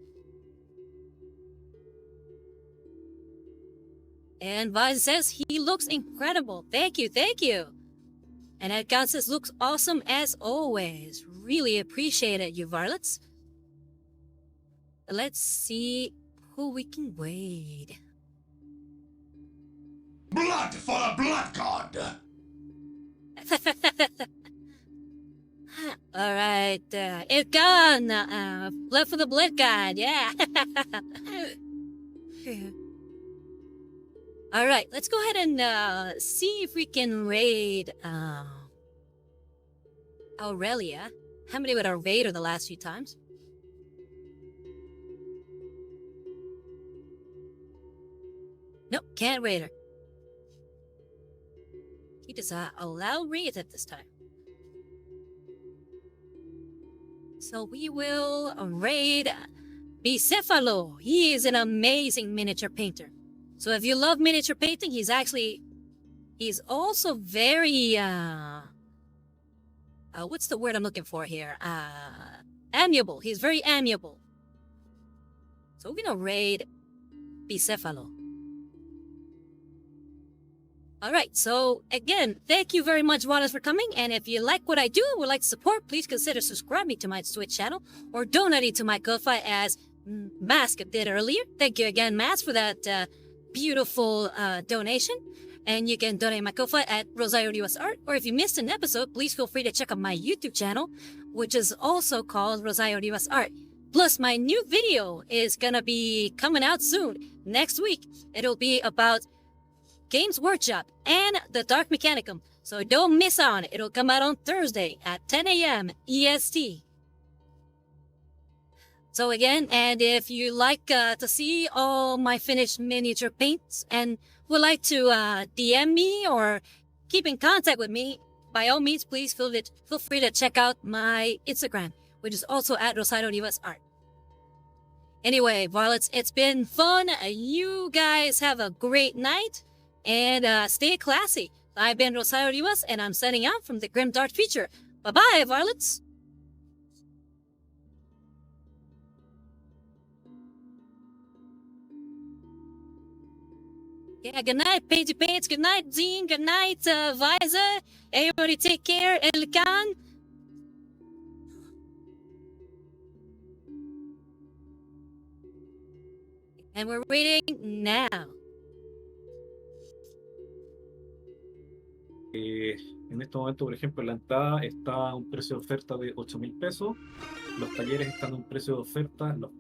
And Vaz says he looks incredible. Thank you, thank you. And Edgar says looks awesome as always. Really appreciate it, you varlets. Let's see who we can raid. Blood for the blood god! Alright, Irkan, blood for the blood god, yeah. All right, let's go ahead and see if we can raid Aurelia. How many would our raid the last few times? Nope, can't raid her. He does allow raid at this time. So we will raid Bicefalo. He is an amazing miniature painter. So if you love miniature painting, he's also very, what's the word I'm looking for here? Amiable. He's very amiable. So we're gonna raid Bicefalo. Alright, so again, thank you very much, Wallace, for coming. And if you like what I do and would like to support, please consider subscribing to my Twitch channel or donating to my Ko-Fi as Mask did earlier. Thank you again, Mask, for that beautiful donation. And you can donate my Ko-Fi at Rosario Rivas Art. Or if you missed an episode, please feel free to check out my YouTube channel, which is also called Rosario Rivas Art. Plus, my new video is gonna be coming out soon. Next week, it'll be about Games Workshop and the Dark Mechanicum. So don't miss on it. It'll come out on Thursday at 10 a.m. EST. So again, and if you like to see all my finished miniature paints and would like to DM me or keep in contact with me, by all means, please feel free to check out my Instagram, which is also at Rosario Rivas Art. Anyway, Varlets, it's been fun. You guys have a great night. And stay classy. I've been Rosario Rivas, and I'm signing out from the Grim Dark Future. Bye-bye, Varlets! Yeah, good night, Painty Paints. Good night, Zine. Good night, Visa. Everybody take care. Elkan. And we're waiting now. En este momento, por ejemplo, la entrada está a un precio de oferta de 8.000 pesos. Los talleres están a un precio de oferta, los